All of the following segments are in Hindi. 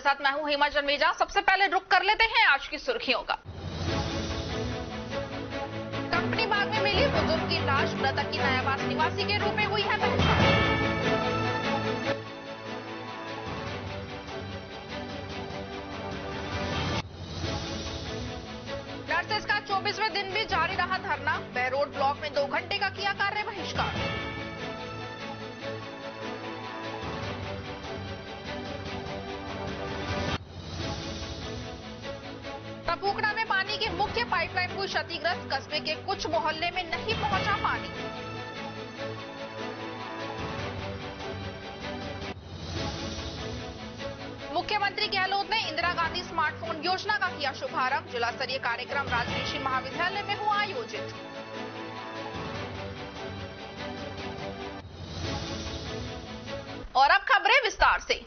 आपके साथ मैं हूं हेमा जन्मेजा। सबसे पहले रुक कर लेते हैं आज की सुर्खियों का। कंपनी बाग में मिली बुजुर्ग की लाश, मृतक की नयाबास निवासी के रूप में हुई है पहचान। नर्सेस का 24वें दिन भी जारी रहा धरना, बहरोड ब्लॉक में 2 घंटे का किया कार्य बहिष्कार। टपूकड़ा में पानी की मुख्य पाइपलाइन हुई क्षतिग्रस्त, कस्बे के कुछ मोहल्ले में नहीं पहुंचा पानी। मुख्यमंत्री गहलोत ने इंदिरा गांधी स्मार्टफोन योजना का किया शुभारंभ, जिला स्तरीय कार्यक्रम राजऋषि महाविद्यालय में हुआ आयोजित। और अब खबरें विस्तार से।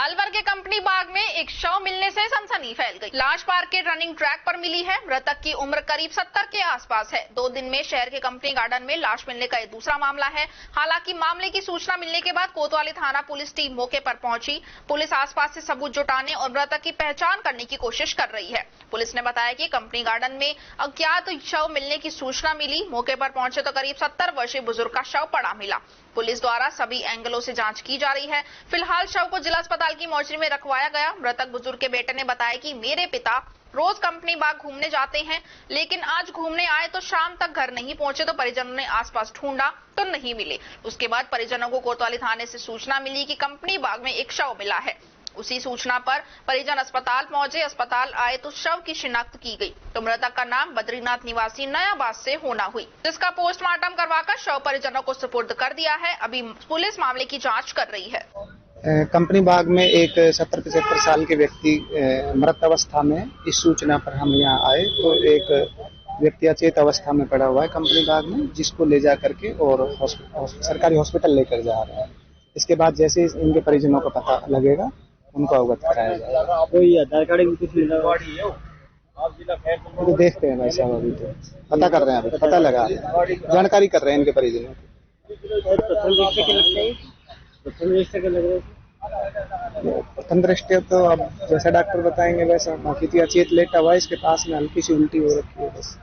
अलवर के कंपनी बाग में एक शव मिलने से सनसनी फैल गई। लाश पार्क के रनिंग ट्रैक पर मिली है। मृतक की उम्र करीब 70 के आसपास है। 2 दिन में शहर के कंपनी गार्डन में लाश मिलने का यह दूसरा मामला है। हालांकि मामले की सूचना मिलने के बाद कोतवाली थाना पुलिस टीम मौके पर पहुंची। पुलिस आसपास से सबूत जुटाने और मृतक की पहचान करने की कोशिश कर रही है। पुलिस ने बताया कि कंपनी गार्डन में अज्ञात शव मिलने की सूचना मिली। मौके पर पहुंचे तो करीब 70 वर्षीय बुजुर्ग का शव पड़ा मिला। पुलिस द्वारा सभी एंगलों से जांच की जा रही है। फिलहाल शव को जिला अस्पताल की मोर्चरी में रखवाया गया। मृतक बुजुर्ग के बेटे ने बताया कि मेरे पिता रोज कंपनी बाग घूमने जाते हैं, लेकिन आज घूमने आए तो शाम तक घर नहीं पहुंचे तो परिजनों ने आसपास ढूंढा तो नहीं मिले। उसके बाद परिजनों को कोतवाली थाने से सूचना मिली कि कंपनी बाग में एक शव मिला है। उसी सूचना पर परिजन अस्पताल पहुंचे। अस्पताल आए तो शव की शिनाख्त की गई तो मृतक का नाम बद्रीनाथ निवासी नयाबास से होना हुई, जिसका पोस्टमार्टम करवाकर शव परिजनों को सुपुर्द कर दिया है। अभी पुलिस मामले की जांच कर रही है। कंपनी बाग में एक 70-75 साल के व्यक्ति मृत अवस्था में, इस सूचना पर हम यहाँ आए तो एक व्यक्ति अचेत अवस्था में पड़ा हुआ है कंपनी बाग में, जिसको ले जा करके और सरकारी हॉस्पिटल लेकर जा रहे हैं। इसके बाद जैसे इनके परिजनों का पता लगेगा उनको अवगत कराया जाएगा। कोई आधार कार्ड भी कुछ मिला तो देखते हैं भाई साहब, अभी तो पता कर रहे हैं, अभी पता लगा रहे हैं, जानकारी कर रहे हैं इनके परिजनों की। प्रथम दृष्टया लग रहा है। प्रथम दृष्टया तो अब जैसा डॉक्टर बताएंगे वैसा, बाकी तो अचेत लेटा हुआ है, इसके पास में हल्की सी उल्टी हो रखी है बस।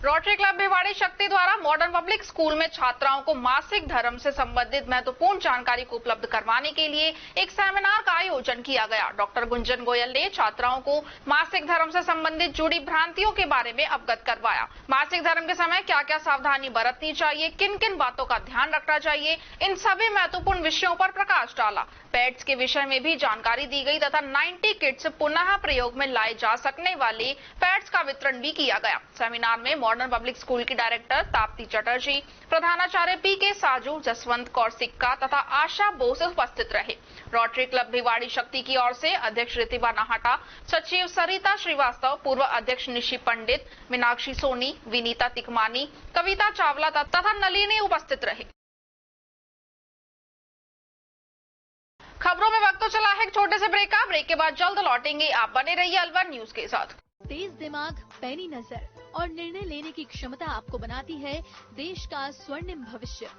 रोटरी क्लब भिवाड़ी शक्ति द्वारा मॉडर्न पब्लिक स्कूल में छात्राओं को मासिक धर्म से संबंधित महत्वपूर्ण जानकारी को उपलब्ध करवाने के लिए एक सेमिनार का आयोजन किया गया। डॉक्टर गुंजन गोयल ने छात्राओं को मासिक धर्म से संबंधित जुड़ी भ्रांतियों के बारे में अवगत करवाया। मासिक धर्म के समय क्या क्या सावधानी बरतनी चाहिए, किन किन बातों का ध्यान रखना चाहिए, इन सभी महत्वपूर्ण विषयों पर प्रकाश डाला। पैड्स के विषय में भी जानकारी दी गई तथा 90 किट्स पुनः प्रयोग में लाए जा सकने वाले पैड्स का वितरण भी किया गया। सेमिनार में मॉडर्न पब्लिक स्कूल की डायरेक्टर ताप्ती चटर्जी, प्रधानाचार्य पीके साजू, जसवंत कौर सिक्का तथा आशा बोस उपस्थित रहे। रोटरी क्लब भिवाड़ी शक्ति की ओर से अध्यक्ष रितिबा नाहटा, सचिव सरिता श्रीवास्तव, पूर्व अध्यक्ष निशी पंडित, मीनाक्षी सोनी, विनीता तिकमानी, कविता चावला तथा नलिनी उपस्थित रहे। खबरों में वक्त तो चला है एक छोटे से ब्रेक का। ब्रेक के बाद जल्द लौटेंगे। आप बने रहिए अलवर न्यूज के साथ। तेज दिमाग, पैनी नजर और निर्णय लेने की क्षमता आपको बनाती है देश का स्वर्णिम भविष्य।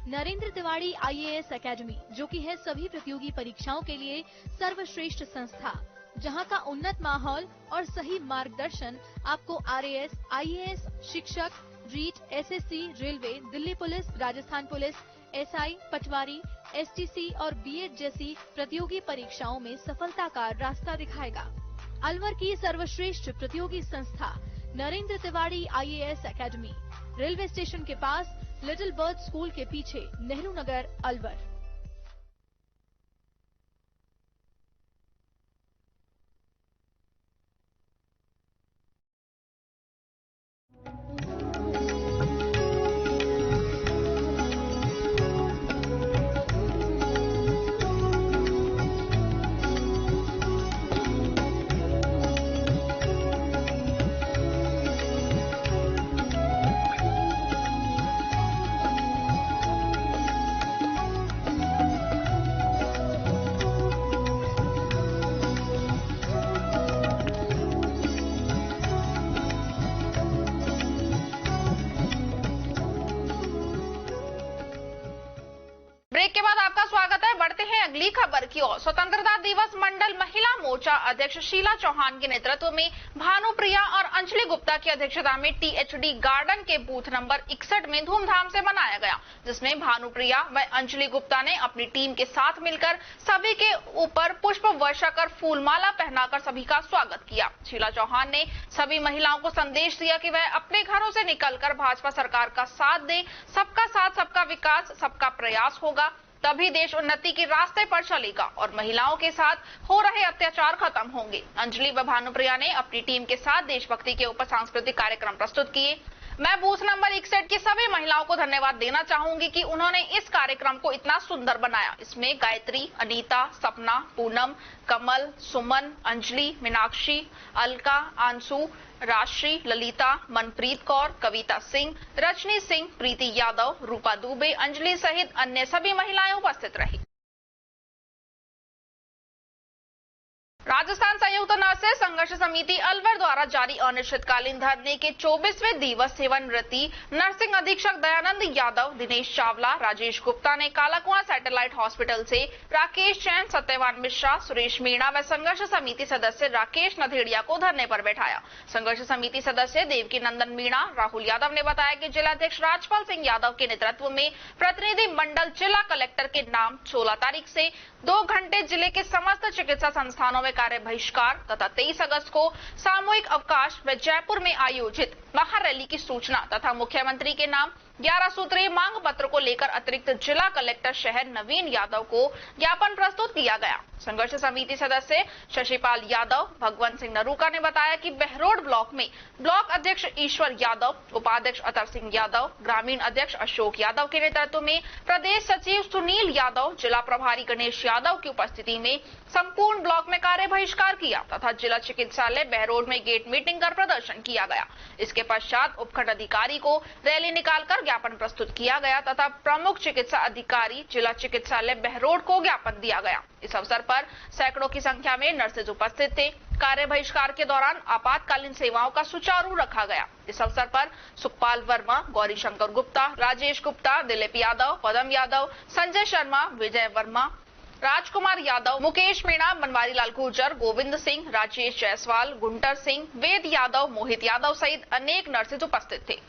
नरेंद्र तिवारी IAS एकेडमी, जो कि है सभी प्रतियोगी परीक्षाओं के लिए सर्वश्रेष्ठ संस्था, जहां का उन्नत माहौल और सही मार्गदर्शन आपको RAS, IAS, शिक्षक, REET, SSC, railway, Delhi police, Rajasthan police, SI, patwari, STC और B.Ed जैसी प्रतियोगी परीक्षाओं में सफलता का रास्ता दिखाएगा। अलवर की सर्वश्रेष्ठ प्रतियोगी संस्था Narendra Tiwari IAS academy, railway station के पास, लिटिल बर्ड स्कूल के पीछे, नेहरू नगर, अलवर। अगली खबर की ओर। स्वतंत्रता दिवस मंडल महिला मोर्चा अध्यक्ष शीला चौहान के नेतृत्व में भानुप्रिया और अंजलि गुप्ता की अध्यक्षता में टीएचडी गार्डन के बूथ नंबर 61 में धूमधाम से मनाया गया, जिसमें भानुप्रिया व अंजलि गुप्ता ने अपनी टीम के साथ मिलकर सभी के ऊपर पुष्प वर्षा कर फूलमाला पहनाकर सभी का स्वागत किया। शीला चौहान ने सभी महिलाओं को संदेश दिया कि वह अपने घरों से निकलकर भाजपा सरकार का साथ दें। सबका साथ, सबका विकास, सबका प्रयास होगा, तभी देश उन्नति के रास्ते पर चलेगा और महिलाओं के साथ हो रहे अत्याचार खत्म होंगे। अंजलि व भानुप्रिया ने अपनी टीम के साथ देशभक्ति के ऊपर सांस्कृतिक कार्यक्रम प्रस्तुत किए। मैं बूथ नंबर 61 की सभी महिलाओं को धन्यवाद देना चाहूंगी कि उन्होंने इस कार्यक्रम को इतना सुंदर बनाया। इसमें गायत्री, अनीता, सपना, पूनम, कमल, सुमन, अंजलि, मीनाक्षी, अलका, आंसू, राशि, ललिता, मनप्रीत कौर, कविता सिंह, रजनी सिंह, प्रीति यादव, रूपा दुबे, अंजलि सहित अन्य सभी महिलाएं उपस्थित रही। राजस्थान संयुक्त नर्सेज संघर्ष समिति अलवर द्वारा जारी अनिश्चितकालीन धरने के 24वें दिवस सेवानिवृत्ति नर्सिंग अधीक्षक दयानंद यादव, दिनेश चावला, राजेश गुप्ता ने कालाकुआं सैटेलाइट हॉस्पिटल से राकेश जैन, सत्यवान मिश्रा, सुरेश मीणा व संघर्ष समिति सदस्य राकेश नथेड़िया को धरने पर बैठाया। संघर्ष समिति सदस्य देवकी नंदन मीणा, राहुल यादव ने बताया कि जिलाध्यक्ष राजपाल सिंह यादव के नेतृत्व में प्रतिनिधि मंडल जिला कलेक्टर के नाम 16 तारीख से 2 घंटे जिले के समस्त चिकित्सा संस्थानों में कार्य बहिष्कार तथा 23 अगस्त को सामूहिक अवकाश व जयपुर में आयोजित महारैली की सूचना तथा मुख्यमंत्री के नाम 11 सूत्रीय मांग पत्र को लेकर अतिरिक्त जिला कलेक्टर शहर नवीन यादव को ज्ञापन प्रस्तुत किया गया। संघर्ष समिति सदस्य शशिपाल यादव, भगवंत सिंह नरूका ने बताया कि बहरोड ब्लॉक में ब्लॉक अध्यक्ष ईश्वर यादव, उपाध्यक्ष अतर सिंह यादव, ग्रामीण अध्यक्ष अशोक यादव के नेतृत्व में प्रदेश सचिव सुनील यादव, जिला प्रभारी गणेश यादव की उपस्थिति में संपूर्ण ब्लॉक में कार्य बहिष्कार किया तथा जिला चिकित्सालय बहरोड में गेट मीटिंग कर प्रदर्शन किया गया। इसके पश्चात उपखंड अधिकारी को रैली निकालकर ज्ञापन प्रस्तुत किया गया तथा प्रमुख चिकित्सा अधिकारी जिला चिकित्सालय बहरोड को ज्ञापन दिया गया। इस अवसर पर सैकड़ों की संख्या में नर्सेज उपस्थित थे। कार्य बहिष्कार के दौरान आपातकालीन सेवाओं का सुचारू रखा गया। इस अवसर पर सुखपाल वर्मा, गौरी शंकर गुप्ता, राजेश गुप्ता, दिलीप यादव, पदम यादव, संजय शर्मा, विजय वर्मा, राजकुमार यादव, मुकेश मीणा, बनवारी लाल गुर्जर, गोविंद सिंह, राजेश जायसवाल, गुंटर सिंह, वेद यादव, मोहित यादव सहित अनेक नर्सेज उपस्थित थे।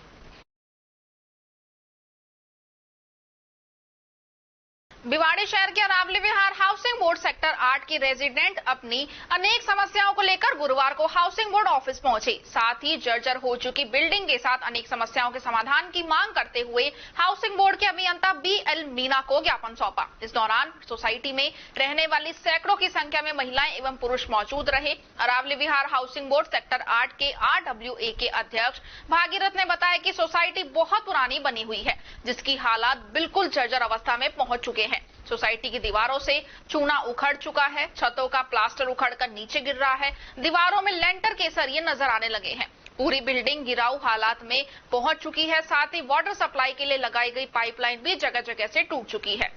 भिवाड़ी शहर के अरावली विहार हाउसिंग बोर्ड सेक्टर 8 की रेजिडेंट अपनी अनेक समस्याओं को लेकर गुरुवार को हाउसिंग बोर्ड ऑफिस पहुंचे। साथ ही जर्जर हो चुकी बिल्डिंग के साथ अनेक समस्याओं के समाधान की मांग करते हुए हाउसिंग बोर्ड के अभियंता BL मीना को ज्ञापन सौंपा। इस दौरान सोसाइटी में रहने वाली सैकड़ों की संख्या में महिलाएं एवं पुरुष मौजूद रहे। अरावली विहार हाउसिंग बोर्ड सेक्टर 8 के RWA के अध्यक्ष भागीरथ ने बताया कि सोसाइटी बहुत पुरानी बनी हुई है, जिसकी हालात बिल्कुल जर्जर अवस्था में पहुंच चुके हैं। सोसाइटी की दीवारों से चूना उखड़ चुका है, छतों का प्लास्टर उखड़कर नीचे गिर रहा है, दीवारों में लेंटर के सरिये नजर आने लगे हैं। पूरी बिल्डिंग गिराऊ हालात में पहुंच चुकी है। साथ ही वाटर सप्लाई के लिए लगाई गई पाइपलाइन भी जगह जगह से टूट चुकी है,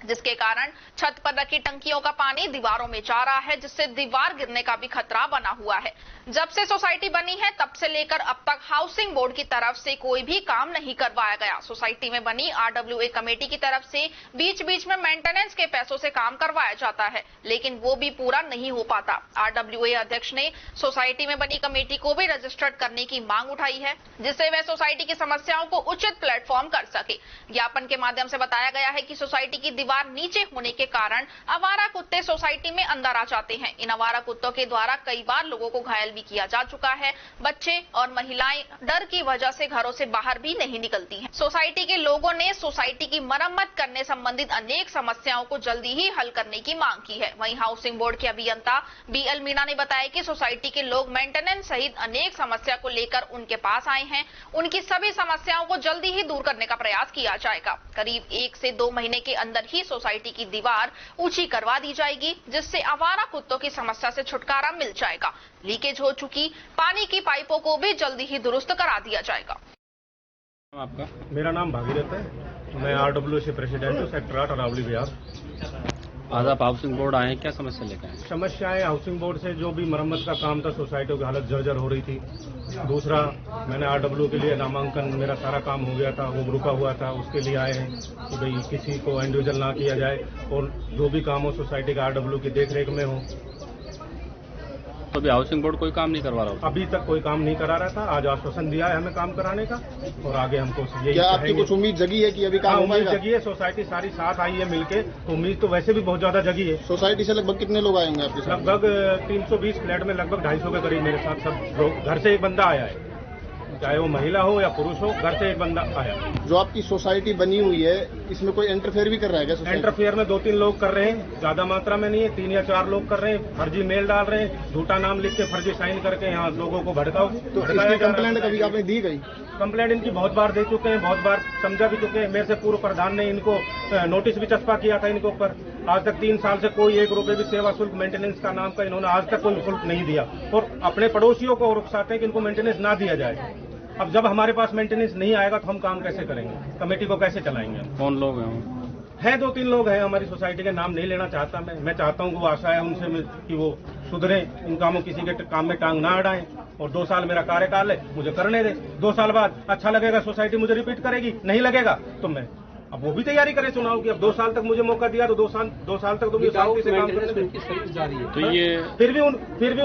जिसके कारण छत पर रखी टंकियों का पानी दीवारों में जा रहा है, जिससे दीवार गिरने का भी खतरा बना हुआ है। जब से सोसाइटी बनी है तब से लेकर अब तक हाउसिंग बोर्ड की तरफ से कोई भी काम नहीं करवाया गया। सोसाइटी में बनी RWA कमेटी की तरफ से बीच बीच में मेंटेनेंस के पैसों से काम करवाया जाता है, लेकिन वो भी पूरा नहीं हो पाता। RWA अध्यक्ष ने सोसाइटी में बनी कमेटी को भी रजिस्टर्ड करने की मांग उठाई है, जिससे वह सोसाइटी की समस्याओं को उचित प्लेटफॉर्म कर सके। ज्ञापन के माध्यम से बताया गया है कि सोसाइटी की दीवार नीचे होने के कारण आवारा कुत्ते सोसाइटी में अंदर आ जाते हैं। इन आवारा कुत्तों के द्वारा कई बार लोगों को घायल भी किया जा चुका है। बच्चे और महिलाएं डर की वजह से घरों से बाहर भी नहीं निकलती हैं। सोसाइटी के लोगों ने सोसाइटी की मरम्मत करने संबंधित अनेक समस्याओं को जल्दी ही हल करने की मांग की है। वहीं हाउसिंग बोर्ड के अभियंता BL मीना ने बताया कि सोसाइटी के लोग मेंटेनेंस सहित अनेक समस्या को लेकर उनके पास आए हैं। उनकी सभी समस्याओं को जल्दी ही दूर करने का प्रयास किया जाएगा। करीब 1 से 2 महीने के अंदर ही सोसाइटी की दीवार ऊंची करवा दी जाएगी, जिससे आवारा कुत्तों की समस्या से छुटकारा मिल जाएगा। लीकेज हो चुकी पानी की पाइपों को भी जल्दी ही दुरुस्त करा दिया जाएगा। आपका? मेरा नाम भागीरथ है। मैं RWA से प्रेसिडेंट हूँ, सेक्टर 8 अरावली विहार। आज आप हाउसिंग बोर्ड आए हैं, क्या समस्या लेकर आए? समस्याएं हाउसिंग बोर्ड से जो भी मरम्मत का काम था, सोसाइटियों की हालत जर्जर हो रही थी। दूसरा, मैंने RW के लिए नामांकन, मेरा सारा काम हो गया था, वो रुका हुआ था, उसके लिए आए हैं कि भाई किसी को इंडिविजुअल ना किया जाए और जो भी काम हो सोसाइटी का RW की देखरेख में हो। तो अभी हाउसिंग बोर्ड कोई काम नहीं करवा रहा होता? अभी तक कोई काम नहीं करा रहा था। आज आश्वासन दिया है हमें काम कराने का और आगे हमको यही क्या आपकी कहेंगे। कुछ उम्मीद जगी है कि अभी काम हो उम्मीद पाएगा? जगी है, सोसाइटी सारी साथ आई है मिलके, तो उम्मीद तो वैसे भी बहुत ज्यादा जगी है। सोसाइटी से लगभग कितने लोग आए होंगे आपके साथ? लगभग 320 फ्लैट में लगभग 250 के करीब मेरे साथ सब लोग, घर से एक बंदा आया है, चाहे वो महिला हो या पुरुष हो, घर से एक बंदा आया। जो आपकी सोसाइटी बनी हुई है, इसमें कोई इंटरफेयर भी कर रहा है क्या? सोसाइटी इंटरफेयर में 2-3 लोग कर रहे हैं, ज्यादा मात्रा में नहीं है, 3 या 4 लोग कर रहे हैं, फर्जी मेल डाल रहे हैं, झूठा नाम लिख के फर्जी साइन करके यहाँ लोगों को भड़काओ। तो इसकी कंप्लेंट कभी आपने दी गई? कंप्लेंट इनकी बहुत बार दे चुके हैं, बहुत बार समझा भी चुके हैं। मेरे से पूर्व प्रधान ने इनको नोटिस भी चस्पा किया था इनके ऊपर। आज तक 3 साल से कोई 1 रुपए भी सेवा शुल्क मेंटेनेंस का नाम का इन्होंने आज तक कोई शुल्क नहीं दिया और अपने पड़ोसियों को रुखसाते हैं कि इनको मेंटेनेंस ना दिया जाए। अब जब हमारे पास मेंटेनेंस नहीं आएगा तो हम काम कैसे करेंगे, कमेटी को कैसे चलाएंगे? कौन लोग हैं? हैं 2-3 लोग हैं हमारी सोसाइटी के, नाम नहीं लेना चाहता मैं चाहता हूं कि वो आशा है उनसे कि वो सुधरे, इन कामों किसी के काम में टांग ना अड़ाएं और 2 साल मेरा कार्यकाल है, मुझे करने दे। 2 साल बाद अच्छा लगेगा सोसाइटी मुझे रिपीट करेगी, नहीं लगेगा तो मैं अब वो भी तैयारी करे चुनाव की। अब 2 साल तक मुझे मौका दिया तो 2 साल तक तो मुझे शांति से काम करने दे। तो ये फिर भी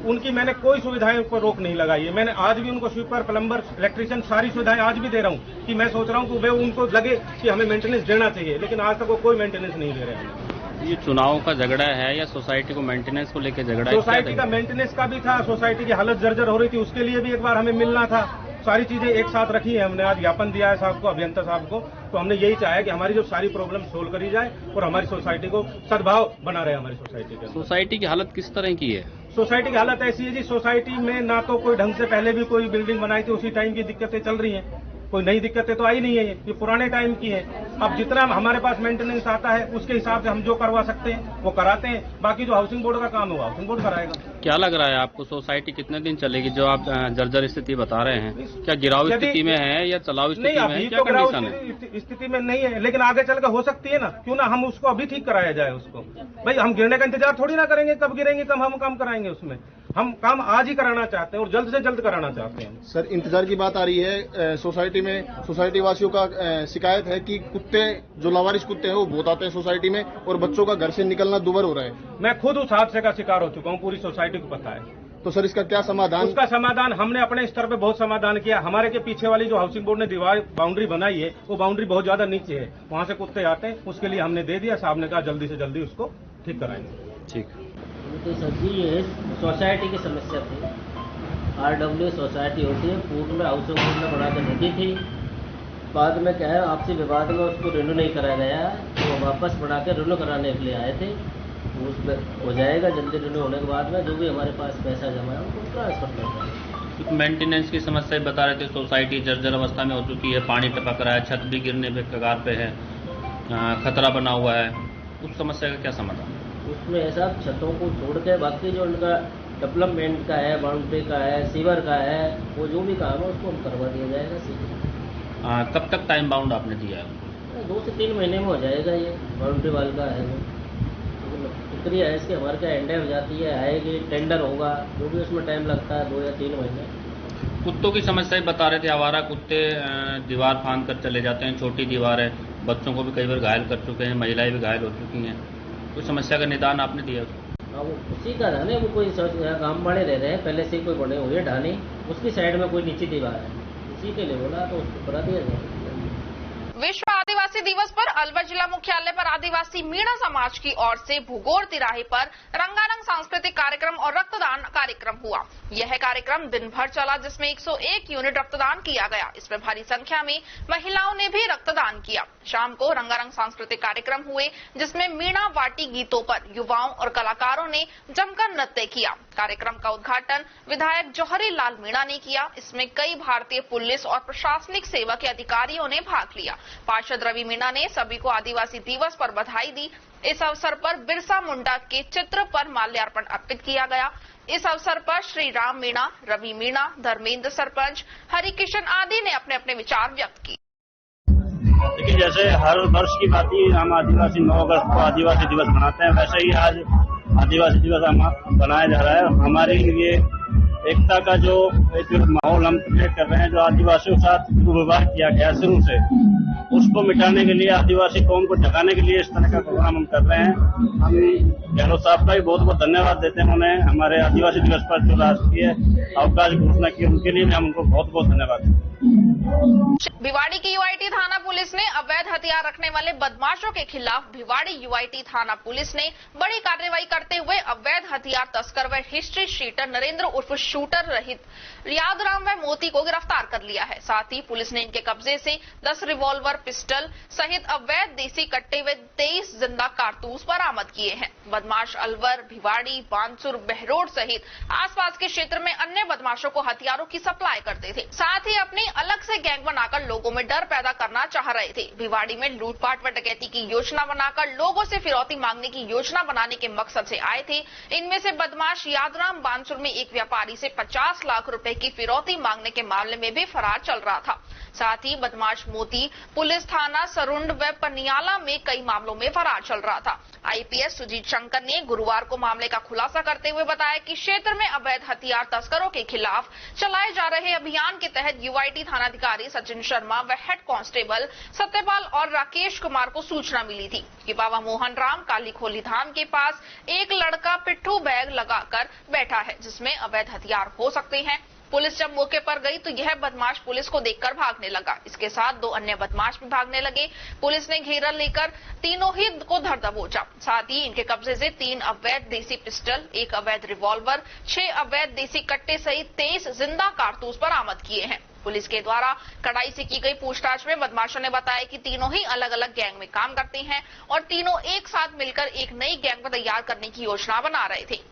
उनकी मैंने कोई सुविधाएं पर रोक नहीं लगाई है। मैंने आज भी उनको स्वीपर, प्लम्बर, इलेक्ट्रीशियन सारी सुविधाएं आज भी दे रहा हूं कि मैं सोच रहा हूं कि वे उनको लगे कि हमें मेंटेनेंस देना चाहिए, लेकिन आज तक वो कोई मेंटेनेंस नहीं दे रहे हैं। ये चुनाव का झगड़ा है या सोसाइटी को मेंटेनेंस को लेकर झगड़ा है? सोसाइटी का मेंटेनेंस का भी था, सोसाइटी की हालत जर्जर हो रही थी, उसके लिए भी एक बार हमें मिलना था। सारी चीजें एक साथ रखी है हमने। आज ज्ञापन दिया है साहब को, अभियंता साहब को, तो हमने यही चाहा कि हमारी जो सारी प्रॉब्लम सोल्व करी जाए और हमारी सोसाइटी को सद्भाव बना रहे हमारी सोसाइटी के। सोसाइटी की हालत किस तरह की है? सोसाइटी की हालत ऐसी है जी, सोसाइटी में ना तो कोई ढंग से पहले भी कोई बिल्डिंग बनाई थी, उसी टाइम की दिक्कतें चल रही हैं, कोई नई दिक्कतें तो आई नहीं है, ये पुराने टाइम की है। अब जितना हमारे पास मेंटेनेंस आता है उसके हिसाब से हम जो करवा सकते हैं वो कराते हैं, बाकी जो हाउसिंग बोर्ड का काम होगा हाउसिंग बोर्ड कराएगा। क्या लग रहा है आपको, सोसाइटी कितने दिन चलेगी? जो आप जर्जर स्थिति बता रहे हैं, क्या गिराव स्थिति में है या चलाऊ स्थिति में है, क्या कंडीशन है? स्थिति में नहीं है, लेकिन आगे चलकर हो सकती है ना, क्यों ना हम उसको अभी ठीक कराया जाए उसको। भाई हम गिरने का इंतजार थोड़ी ना करेंगे, कब गिरेंगे कब हम काम कराएंगे उसमें। हम काम आज ही कराना चाहते हैं और जल्द से जल्द कराना चाहते हैं। सर, इंतजार की बात आ रही है सोसाइटी में। सोसाइटी वासियों का शिकायत है कि कुत्ते, जो लावारिस कुत्ते हैं वो बहुत आते हैं सोसाइटी में और बच्चों का घर से निकलना दूभर हो रहा है। मैं खुद उस हादसे का शिकार हो चुका हूँ, पूरी सोसाइटी को पता है। तो सर इसका क्या समाधान? उसका समाधान हमने अपने स्तर पे बहुत समाधान किया। हमारे के पीछे वाली जो हाउसिंग बोर्ड ने दीवार बाउंड्री बनाई है, वो बाउंड्री बहुत ज्यादा नीचे है, वहां से कुत्ते आते हैं, उसके लिए हमने दे दिया। साहब ने कहा जल्दी से जल्दी उसको ठीक कराएंगे। ठीक। तो सर जी ये सोसाइटी की समस्या थी। RW सोसाइटी होती है, पूर्व में हाउसिंग बोर्ड ने बना के दी थी, बाद में क्या है आपसी विवाद में उसको रिन्यू नहीं कराया गया, तो वापस बना के रिन्यू कराने के लिए आए थे। उस पर हो जाएगा जल्दी रिन्यू होने के बाद में जो भी हमारे पास पैसा जमा है उनको ट्रांसफर कर देंगे। मेंटेनेंस की समस्या बता रहे थे, सोसाइटी जर्जर अवस्था में हो चुकी है, पानी टपक रहा है, छत भी गिरने पे कगार पे है, खतरा बना हुआ है, उस समस्या का क्या समाधान? उसमें ऐसा छतों को छोड़ के बाकी जो उनका डेवलपमेंट का है, बाउंड्री का है, सीवर का है, वो जो भी काम है उसको हम करवा दिया जाएगा सीधे। कब तक टाइम बाउंड आपने दिया है? 2 से 3 महीने में हो जाएगा। ये बाउंड्री वाल का है, प्रक्रिया है इसकी हमारे क्या एंड हो जाती है, आएगी टेंडर होगा, जो भी उसमें टाइम लगता है 2 या 3 महीने। कुत्तों की समस्या बता रहे थे, आवारा कुत्ते दीवार फांद कर चले जाते हैं, छोटी दीवार है, बच्चों को भी कई बार घायल कर चुके हैं, महिलाएं भी घायल हो चुकी हैं। कुछ समस्या का निदान आपने दिया? हाँ, वो उसी का ढाने, वो कोई गाँव बड़े रह रहे हैं पहले से कोई बने हुए ढाने, उसकी साइड में कोई नीचे दीवार है, उसी के लिए बोला तो उसको करा दिया जाए। विश्व आदिवासी दिवस पर अलवर जिला मुख्यालय पर आदिवासी मीणा समाज की ओर से भूगोर तिराहे पर रंगारंग सांस्कृतिक कार्यक्रम और रक्तदान कार्यक्रम हुआ। यह कार्यक्रम दिन भर चला, जिसमें 101 यूनिट रक्तदान किया गया। इसमें भारी संख्या में महिलाओं ने भी रक्तदान किया। शाम को रंगारंग सांस्कृतिक कार्यक्रम हुए, जिसमें मीणा वाटी गीतों पर युवाओं और कलाकारों ने जमकर नृत्य किया। कार्यक्रम का उद्घाटन विधायक जौहरी लाल मीणा ने किया। इसमें कई भारतीय पुलिस और प्रशासनिक सेवा के अधिकारियों ने भाग लिया। पार्षद रवि मीणा ने सभी को आदिवासी दिवस पर बधाई दी। इस अवसर पर बिरसा मुंडा के चित्र पर माल्यार्पण अर्पित किया गया। इस अवसर पर श्री राम मीणा, रवि मीणा, धर्मेंद्र सरपंच, हरिकिशन आदि ने अपने अपने विचार व्यक्त किए। लेकिन जैसे हर वर्ष की बात ही हम आदिवासी 9 अगस्त को आदिवासी दिवस मनाते हैं, वैसे ही आज आदिवासी दिवस हम बनाया जा रहा है। हमारे लिए एकता का जो एक माहौल हम क्रिएट कर रहे हैं, जो आदिवासियों के साथ दुर्व्यवहार किया गया शुरू से, उसको मिटाने के लिए, आदिवासी कौम को जगाने के लिए इस तरह का प्रोग्राम हम कर रहे हैं। हम गहलोत साहब का भी बहुत बहुत धन्यवाद देते हैं। उन्हें हमारे आदिवासी दिवस पर जो राष्ट्रीय अवकाश घोषणा की, उनके लिए भी हम उनको बहुत बहुत धन्यवाद देते हैं। भिवाड़ी की यूआईटी थाना पुलिस ने अवैध हथियार रखने वाले बदमाशों के खिलाफ भिवाड़ी यूआईटी थाना पुलिस ने बड़ी कार्रवाई करते हुए अवैध हथियार तस्कर व हिस्ट्री शीटर नरेंद्र उर्फ शूटर रहित यादराम व मोती को गिरफ्तार कर लिया है। साथ ही पुलिस ने इनके कब्जे से 10 रिवॉल्वर, पिस्टल सहित अवैध देसी कट्टे व 23 जिंदा कारतूस बरामद किए हैं। बदमाश अलवर, भिवाड़ी, बानसूर, बहरोड सहित आसपास के क्षेत्र में अन्य बदमाशों को हथियारों की सप्लाई करते थे। साथ ही अपनी अलग से गैंग बनाकर लोगों में डर पैदा करना चाह रहे थे। भिवाड़ी में लूटपाट व डकैती की योजना बनाकर लोगों से फिरौती मांगने की योजना बनाने के मकसद से आए थे। इनमें से बदमाश यादराम बानसूर में एक व्यापारी से 50 लाख रुपए की फिरौती मांगने के मामले में भी फरार चल रहा था। साथ ही बदमाश मोती पुलिस थाना सरुंड व पनियाला में कई मामलों में फरार चल रहा था। आईपीएस सुजीत शंकर ने गुरुवार को मामले का खुलासा करते हुए बताया कि क्षेत्र में अवैध हथियार तस्करों के खिलाफ चलाए जा रहे अभियान के तहत यूआईटी थानाधिकारी सचिन शर्मा व हेड कांस्टेबल सत्यपाल और राकेश कुमार को सूचना मिली थी कि बाबा मोहन राम काली खोली धाम के पास एक लड़का पिट्ठू बैग लगाकर बैठा है, जिसमें अवैध हथियार हो सकते हैं। पुलिस जब मौके पर गई तो यह बदमाश पुलिस को देखकर भागने लगा। इसके साथ 2 अन्य बदमाश भी भागने लगे। पुलिस ने घेरा लेकर तीनों ही को धर दबोचा। साथ ही इनके कब्जे से 3 अवैध देसी पिस्टल, 1 अवैध रिवॉल्वर, 6 अवैध देसी कट्टे सहित 23 जिंदा कारतूस बरामद किए हैं। पुलिस के द्वारा कड़ाई से की गई पूछताछ में बदमाशों ने बताया कि तीनों ही अलग अलग गैंग में काम करते हैं और तीनों एक साथ मिलकर एक नई गैंग तैयार करने की योजना बना रहे थे।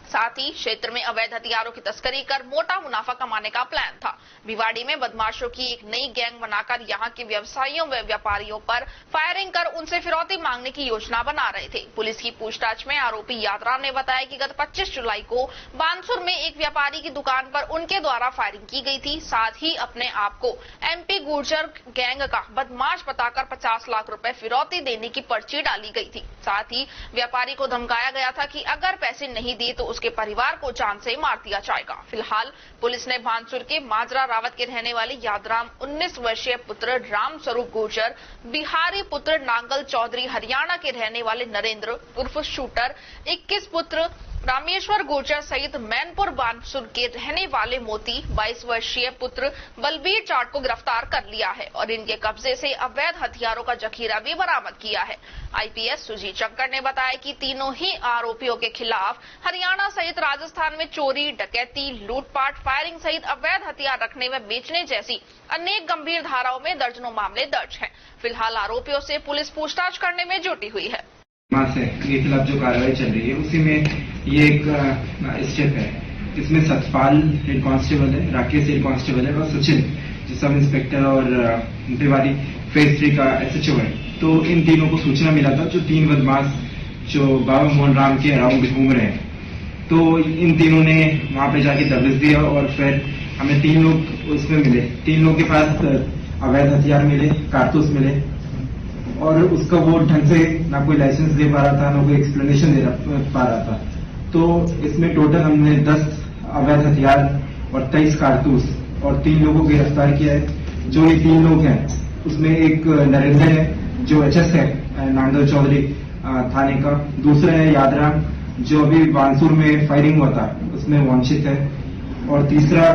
साथ ही क्षेत्र में अवैध हथियारों की तस्करी कर मोटा मुनाफा कमाने का प्लान था। भिवाड़ी में बदमाशों की एक नई गैंग बनाकर यहां के व्यवसायियों व व्यापारियों पर फायरिंग कर उनसे फिरौती मांगने की योजना बना रहे थे। पुलिस की पूछताछ में आरोपी यादराम ने बताया कि गत 25 जुलाई को बानसूर में एक व्यापारी की दुकान पर उनके द्वारा फायरिंग की गई थी। साथ ही अपने आप को एमपी गुर्जर गैंग का बदमाश बताकर 50 लाख रुपए फिरौती देने की पर्ची डाली गई थी। साथ ही व्यापारी को धमकाया गया था कि अगर पैसे नहीं दिए तो उसके परिवार को जान से मार दिया जाएगा। फिलहाल पुलिस ने बानसूर के माजरा रावत के रहने वाले यादराम, 19 वर्षीय पुत्र राम स्वरूप गुर्जर, बिहारी पुत्र नांगल चौधरी, हरियाणा के रहने वाले नरेंद्र उर्फ शूटर, 21 पुत्र रामेश्वर गुर्जर सहित मैनपुर बानसूर के रहने वाले मोती, 22 वर्षीय पुत्र बलबीर जाट को गिरफ्तार कर लिया है और इनके कब्जे से अवैध हथियारों का जखीरा भी बरामद किया है। आईपीएस सुजीत शंकर ने बताया कि तीनों ही आरोपियों के खिलाफ हरियाणा सहित राजस्थान में चोरी, डकैती, लूटपाट, फायरिंग सहित अवैध हथियार रखने व बेचने जैसी अनेक गंभीर धाराओं में दर्जनों मामले दर्ज हैं। फिलहाल आरोपियों से पुलिस पूछताछ करने में जुटी हुई है। से के खिलाफ जो कार्रवाई चल रही है उसी में ये एक स्टेप है। इसमें सतपाल हेड कांस्टेबल है, राकेश हेड कांस्टेबल है और सचिन जो सब इंस्पेक्टर और भिवाड़ी फेज 3 का एसएचओ है। तो इन तीनों को सूचना मिला था जो 3 बदमाश जो बाबा मोहन राम के अराउंड घूम रहे हैं। तो इन तीनों ने वहां पे जाके दबिश दिया और फिर हमें 3 लोग उसमें मिले। 3 लोगों के पास अवैध हथियार मिले, कारतूस मिले और उसका वो ढंग से ना कोई लाइसेंस दे पा रहा था, ना कोई एक्सप्लेनेशन दे पा रहा था। तो इसमें टोटल हमने 10 अवैध हथियार और 23 कारतूस और 3 लोगों को गिरफ्तार किया है। जो ये 3 लोग हैं उसमें एक नरेंद्र है जो एचएस है नांगल चौधरी थाने का, दूसरा है यादराम जो अभी बानसूर में फायरिंग हुआ था उसमें वांछित है और तीसरा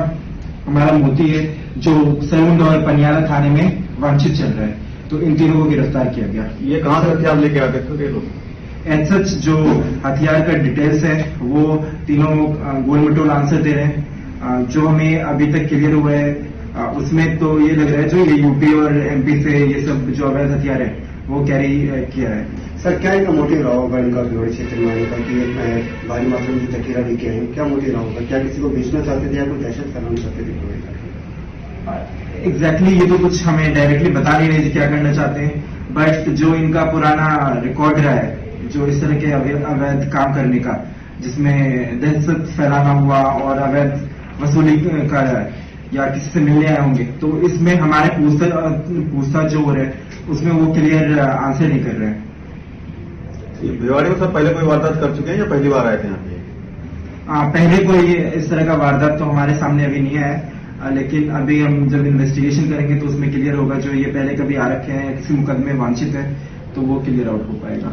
हमारा मोती है जो सरुंड और पनियाला थाने में वांछित चल रहा है। तो इन तीनों को गिरफ्तार किया गया। ये कहां से हथियार लेके आते थे लोग? एज सच जो हथियार का डिटेल्स है वो तीनों गोल मटोल आंसर दे रहे हैं। जो हमें अभी तक क्लियर हुआ है उसमें तो ये लग रहा है जो ये यूपी और एमपी से ये सब जो अवैध हथियार है वो कैरी किया है। सर क्या इनका मोटिव रहा होगा इनका भिवाड़ी क्षेत्र में आने का कि भारी मात्रा में जो जखीरा लेके आए, क्या मोटिव रहा होगा? क्या किसी को बेचना चाहते थे या कोई दहशत फैलाना चाहते थे? एग्जैक्टली ये तो कुछ हमें डायरेक्टली बता नहीं रहे क्या करना चाहते हैं, बट जो इनका पुराना रिकॉर्ड रहा है जो इस तरह के अवैध काम करने का जिसमें दहशत फैलाना हुआ और अवैध वसूली का या किसी से मिलने आए होंगे, तो इसमें हमारे पूछताछ जो हो रहा है उसमें वो क्लियर आंसर नहीं कर रहे हैं। भिवाड़ी में सर पहले कोई वारदात कर चुके हैं या पहली बार आए थे यहाँ पे? पहले कोई इस तरह का वारदात तो हमारे सामने अभी नहीं आया, लेकिन अभी हम जब इन्वेस्टिगेशन करेंगे तो उसमें क्लियर होगा। जो ये पहले कभी आ रखे हैं या किसी मुकदमे वांछित है तो वो क्लियर आउट हो पाएगा।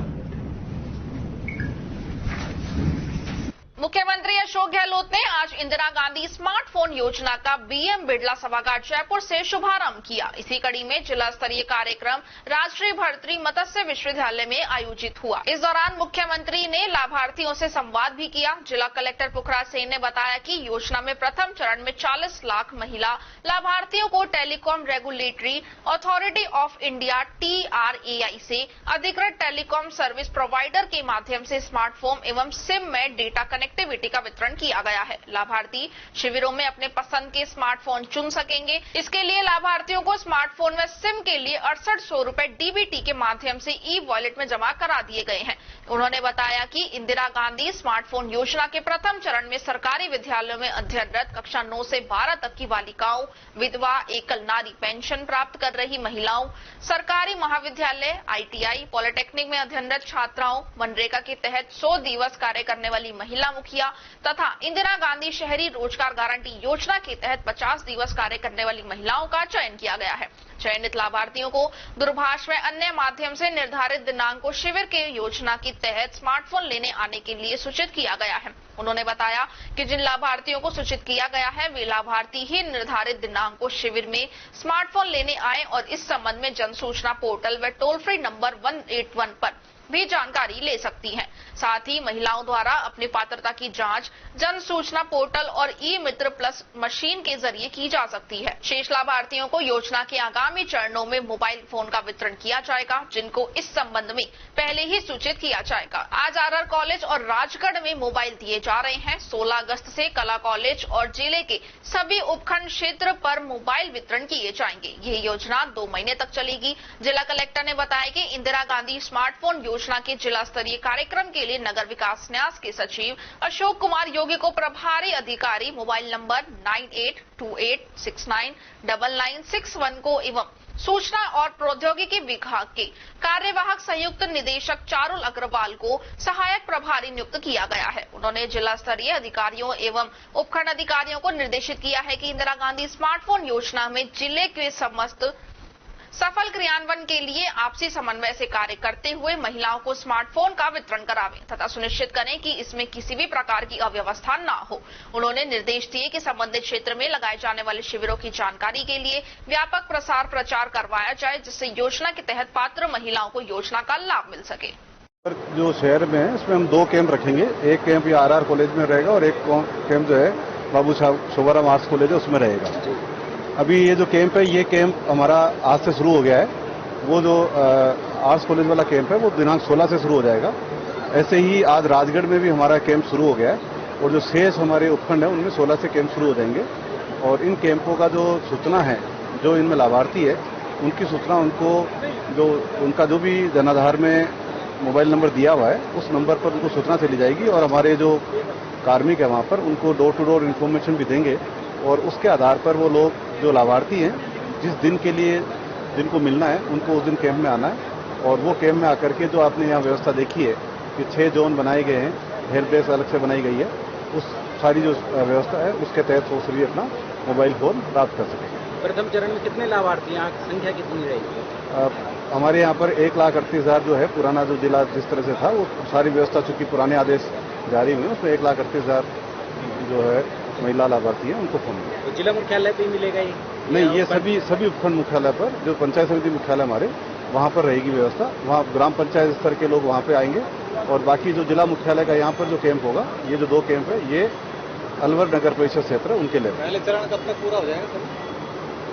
मुख्यमंत्री अशोक गहलोत ने आज इंदिरा गांधी स्मार्टफोन योजना का बीएम बिड़ला सभागार जयपुर से शुभारंभ किया। इसी कड़ी में जिला स्तरीय कार्यक्रम राष्ट्रीय भर्तृ मत्स्य विश्वविद्यालय में आयोजित हुआ। इस दौरान मुख्यमंत्री ने लाभार्थियों से संवाद भी किया। जिला कलेक्टर पुखराज सेन ने बताया कि योजना में प्रथम चरण में 40 लाख महिला लाभार्थियों को telecom regulatory authority of India TRAI से अधिकृत टेलीकॉम सर्विस प्रोवाइडर के माध्यम से स्मार्टफोन एवं सिम में डेटा कनेक्टिविटी का वितरण किया गया है। लाभार्थी शिविरों में अपने पसंद के स्मार्टफोन चुन सकेंगे। इसके लिए लाभार्थियों को स्मार्टफोन में सिम के लिए 6800 रुपए DBT के माध्यम से ई-वॉलेट में जमा करा दिए गए हैं। उन्होंने बताया कि इंदिरा गांधी स्मार्टफोन योजना के प्रथम चरण में सरकारी विद्यालयों में अध्ययनरत कक्षा 9 से 12 तक की बालिकाओं, विधवा, एकल नारी पेंशन प्राप्त कर रही महिलाओं, सरकारी महाविद्यालय, ITI, पॉलिटेक्निक में अध्ययनरत छात्राओं, मनरेगा के तहत 100 दिवस कार्य करने वाली महिला मुखिया तथा इंदिरा गांधी शहरी रोजगार गारंटी योजना के तहत 50 दिवस कार्य करने वाली महिलाओं का चयन किया गया है। चयनित लाभार्थियों को दूरभाष में अन्य माध्यम से निर्धारित दिनांक को शिविर के योजना के तहत स्मार्टफोन लेने आने के लिए सूचित किया गया है। उन्होंने बताया कि जिन लाभार्थियों को सूचित किया गया है वे लाभार्थी ही निर्धारित दिनांक को शिविर में स्मार्टफोन लेने आए और इस संबंध में जन सूचना पोर्टल व टोल फ्री नंबर 181 पर भी जानकारी ले सकती हैं। साथ ही महिलाओं द्वारा अपनी पात्रता की जांच जन सूचना पोर्टल और ई-मित्र प्लस मशीन के जरिए की जा सकती है। शेष लाभार्थियों को योजना के आगामी चरणों में मोबाइल फोन का वितरण किया जाएगा, जिनको इस संबंध में पहले ही सूचित किया जाएगा। आज RR कॉलेज और राजगढ़ में मोबाइल दिए जा रहे हैं। 16 अगस्त से कला कॉलेज और जिले के सभी उपखंड क्षेत्र पर मोबाइल वितरण किए जाएंगे। ये योजना 2 महीने तक चलेगी। जिला कलेक्टर ने बताया कि इंदिरा गांधी स्मार्टफोन योजना के जिला स्तरीय कार्यक्रम के लिए नगर विकास न्यास के सचिव अशोक कुमार योगी को प्रभारी अधिकारी मोबाइल नंबर 9828699961 को एवं सूचना और प्रौद्योगिकी विभाग के कार्यवाहक संयुक्त निदेशक चारुल अग्रवाल को सहायक प्रभारी नियुक्त किया गया है। उन्होंने जिला स्तरीय अधिकारियों एवं उपखंड अधिकारियों को निर्देशित किया है कि इंदिरा गांधी स्मार्टफोन योजना में जिले के समस्त सफल क्रियान्वयन के लिए आपसी समन्वय से कार्य करते हुए महिलाओं को स्मार्टफोन का वितरण करावें तथा सुनिश्चित करें कि इसमें किसी भी प्रकार की अव्यवस्था न हो। उन्होंने निर्देश दिए कि संबंधित क्षेत्र में लगाए जाने वाले शिविरों की जानकारी के लिए व्यापक प्रसार प्रचार करवाया जाए, जिससे योजना के तहत पात्र महिलाओं को योजना का लाभ मिल सके। जो शहर में है उसमें हम 2 कैंप रखेंगे। एक कैंप ये RR कॉलेज में रहेगा और एक कैंप जो है बाबू शोभाराम आर्ट्स कॉलेज है उसमें रहेगा। अभी ये जो कैंप है ये कैंप हमारा आज से शुरू हो गया है। वो जो आर्ट्स कॉलेज वाला कैंप है वो दिनांक 16 से शुरू हो जाएगा। ऐसे ही आज राजगढ़ में भी हमारा कैंप शुरू हो गया है और जो शेष हमारे उपखंड है उनमें 16 से कैंप शुरू हो जाएंगे। और इन कैंपों का जो सूचना है, जो इनमें लाभार्थी है उनकी सूचना उनका जो भी जनाधार में मोबाइल नंबर दिया हुआ है उस नंबर पर उनको सूचना चली जाएगी और हमारे जो कार्मिक है वहाँ पर उनको डोर टू डोर इन्फॉर्मेशन भी देंगे और उसके आधार पर वो लोग जो लाभार्थी हैं जिस दिन के लिए जिनको मिलना है उनको उस दिन कैंप में आना है। और वो कैंप में आकर के जो आपने यहाँ व्यवस्था देखी है कि 6 जोन बनाए गए हैं, हेल्प डेस्क अलग से बनाई गई है, उस सारी जो व्यवस्था है उसके तहत वो सभी अपना मोबाइल फोन प्राप्त कर सकेंगे। प्रथम चरण में कितने लाभार्थी हैं, संख्या कितनी रहेगी? हमारे यहाँ पर 1,38,000 जो है पुराना जो जिला जिस तरह से था वो सारी व्यवस्था चूंकि पुराने आदेश जारी हुए उसमें 1,38,000 जो है महिला लाभार्थी हैं उनको फोन मिलेगा। तो जिला मुख्यालय पे ही मिलेगा ये? नहीं, ये सभी उपखंड मुख्यालय पर जो पंचायत समिति मुख्यालय हमारे वहाँ पर रहेगी व्यवस्था। वहाँ ग्राम पंचायत स्तर के लोग वहाँ पे आएंगे और बाकी जो जिला मुख्यालय का यहाँ पर जो कैंप होगा, ये जो 2 कैंप है ये अलवर नगर परिषद क्षेत्र उनके लिए। पहले चरण कब तक पूरा हो जाएगा सर?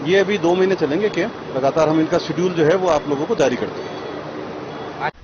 ये अभी 2 महीने चलेंगे कैंप लगातार। हम इनका शेड्यूल जो है वो आप लोगों को जारी करते हैं।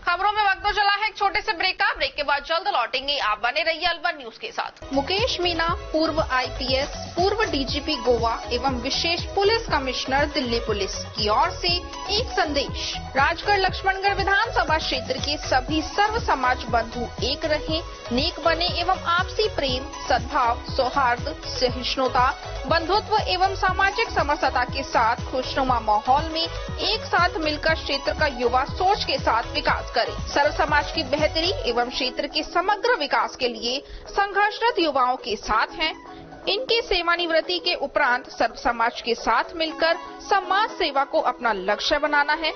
खबरों में वक्त तो चला है एक छोटे से ब्रेक का। ब्रेक के बाद जल्द लौटेंगे, आप बने रहिए अलवर न्यूज के साथ। मुकेश मीणा, पूर्व IPS, पूर्व DGP गोवा एवं विशेष पुलिस कमिश्नर दिल्ली पुलिस की ओर से एक संदेश। राजगढ़ लक्ष्मणगढ़ विधानसभा क्षेत्र के सभी सर्व समाज बंधु एक रहें, नेक बने एवं आपसी प्रेम, सद्भाव, सौहार्द, सहिष्णुता, बंधुत्व एवं सामाजिक समरसता के साथ खुशनुमा माहौल में एक साथ मिलकर क्षेत्र का युवा सोच के साथ विकास करें। सर्व समाज की बेहतरी एवं क्षेत्र के समग्र विकास के लिए संघर्षरत युवाओं के साथ हैं। इनके सेवानिवृत्ति के उपरांत सर्व समाज के साथ मिलकर समाज सेवा को अपना लक्ष्य बनाना है।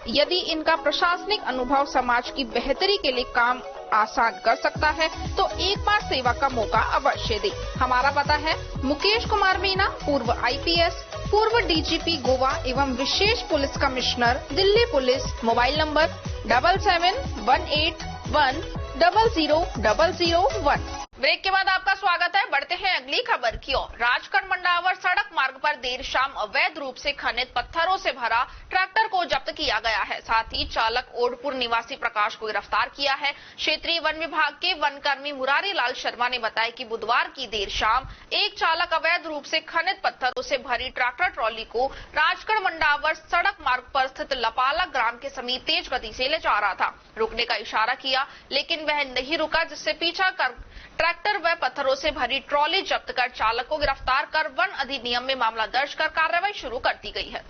यदि इनका प्रशासनिक अनुभव समाज की बेहतरी के लिए काम आसान कर सकता है तो एक बार सेवा का मौका अवश्य दे। हमारा पता है मुकेश कुमार मीणा, पूर्व IPS, पूर्व DGP गोवा एवं विशेष police commissioner Delhi police. Mobile number 7718100001। Break के बाद आपका स्वागत है। बढ़ते हैं अगली खबर की ओर। राजगढ़ मंडावर सड़क मार्ग पर देर शाम अवैध रूप से खनित पत्थरों से भरा ट्रैक्टर को जब्त किया गया है। साथ ही चालक ओडपुर निवासी प्रकाश को गिरफ्तार किया है। क्षेत्रीय वन विभाग के वनकर्मी मुरारी लाल शर्मा ने बताया कि बुधवार की देर शाम एक चालक अवैध रूप से खनित पत्थरों से भरी ट्रैक्टर ट्रॉली को राजगढ़ मंडावर सड़क मार्ग पर स्थित लपाला ग्राम के समीप तेज गति से ले जा रहा था। रुकने का इशारा किया लेकिन वह नहीं रुका, जिससे पीछा कर ट्रैक्टर व पत्थरों से भरी ट्रॉली जब्त कर चालक को गिरफ्तार कर वन अधिनियम में मामला दर्ज कर कार्रवाई शुरू कर दी गई है।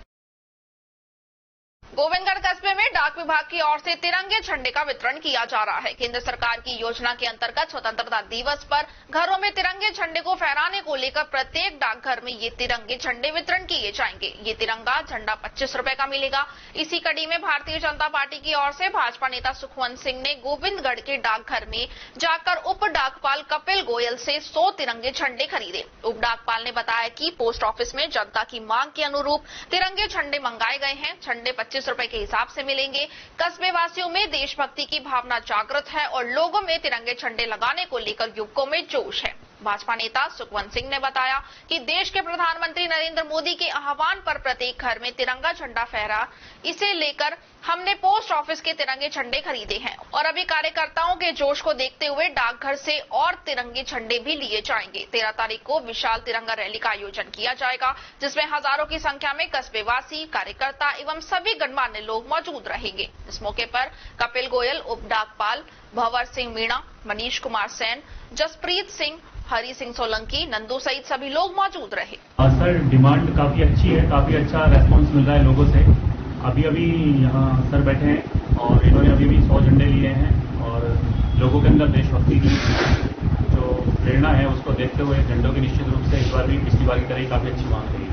गोविंदगढ़ कस्बे में डाक विभाग की ओर से तिरंगे झंडे का वितरण किया जा रहा है। केंद्र सरकार की योजना के अंतर्गत स्वतंत्रता दिवस पर घरों में तिरंगे झंडे को फहराने को लेकर प्रत्येक डाकघर में ये तिरंगे झंडे वितरण किए जाएंगे। ये तिरंगा झंडा 25 रुपए का मिलेगा। इसी कड़ी में भारतीय जनता पार्टी की ओर से भाजपा नेता सुखवंत सिंह ने गोविंदगढ़ के डाकघर में जाकर उप डाकपाल कपिल गोयल से 100 तिरंगे झंडे खरीदे। उप डाकपाल ने बताया कि पोस्ट ऑफिस में जनता की मांग के अनुरूप तिरंगे झंडे मंगाए गए हैं। झंडे 25 रुपए के हिसाब से मिलेंगे। कस्बे वासियों में देशभक्ति की भावना जागृत है और लोगों में तिरंगे झंडे लगाने को लेकर युवकों में जोश है। भाजपा नेता सुखवंत सिंह ने बताया कि देश के प्रधानमंत्री नरेंद्र मोदी के आह्वान पर प्रत्येक घर में तिरंगा झंडा फहरा, इसे लेकर हमने पोस्ट ऑफिस के तिरंगे झंडे खरीदे हैं और अभी कार्यकर्ताओं के जोश को देखते हुए डाकघर से और तिरंगे झंडे भी लिए जाएंगे। 13 तारीख को विशाल तिरंगा रैली का आयोजन किया जाएगा, जिसमें हजारों की संख्या में कस्बेवासी, कार्यकर्ता एवं सभी गणमान्य लोग मौजूद रहेंगे। इस मौके पर कपिल गोयल, उप डाकपाल भंवर सिंह मीणा, मनीष कुमार सेन, जसप्रीत सिंह, हरि सिंह सोलंकी, नंदू सहित सभी लोग मौजूद रहे। सर, डिमांड काफी अच्छी है, काफी अच्छा रेस्पॉन्स मिल रहा है लोगों से। अभी यहाँ सर बैठे हैं और इन्होंने अभी 100 झंडे लिए हैं और लोगों के अंदर देशभक्ति की जो प्रेरणा है उसको देखते हुए झंडों की निश्चित रूप से इस बार भी पिछली बार की तरह काफी अच्छी मांग रही है।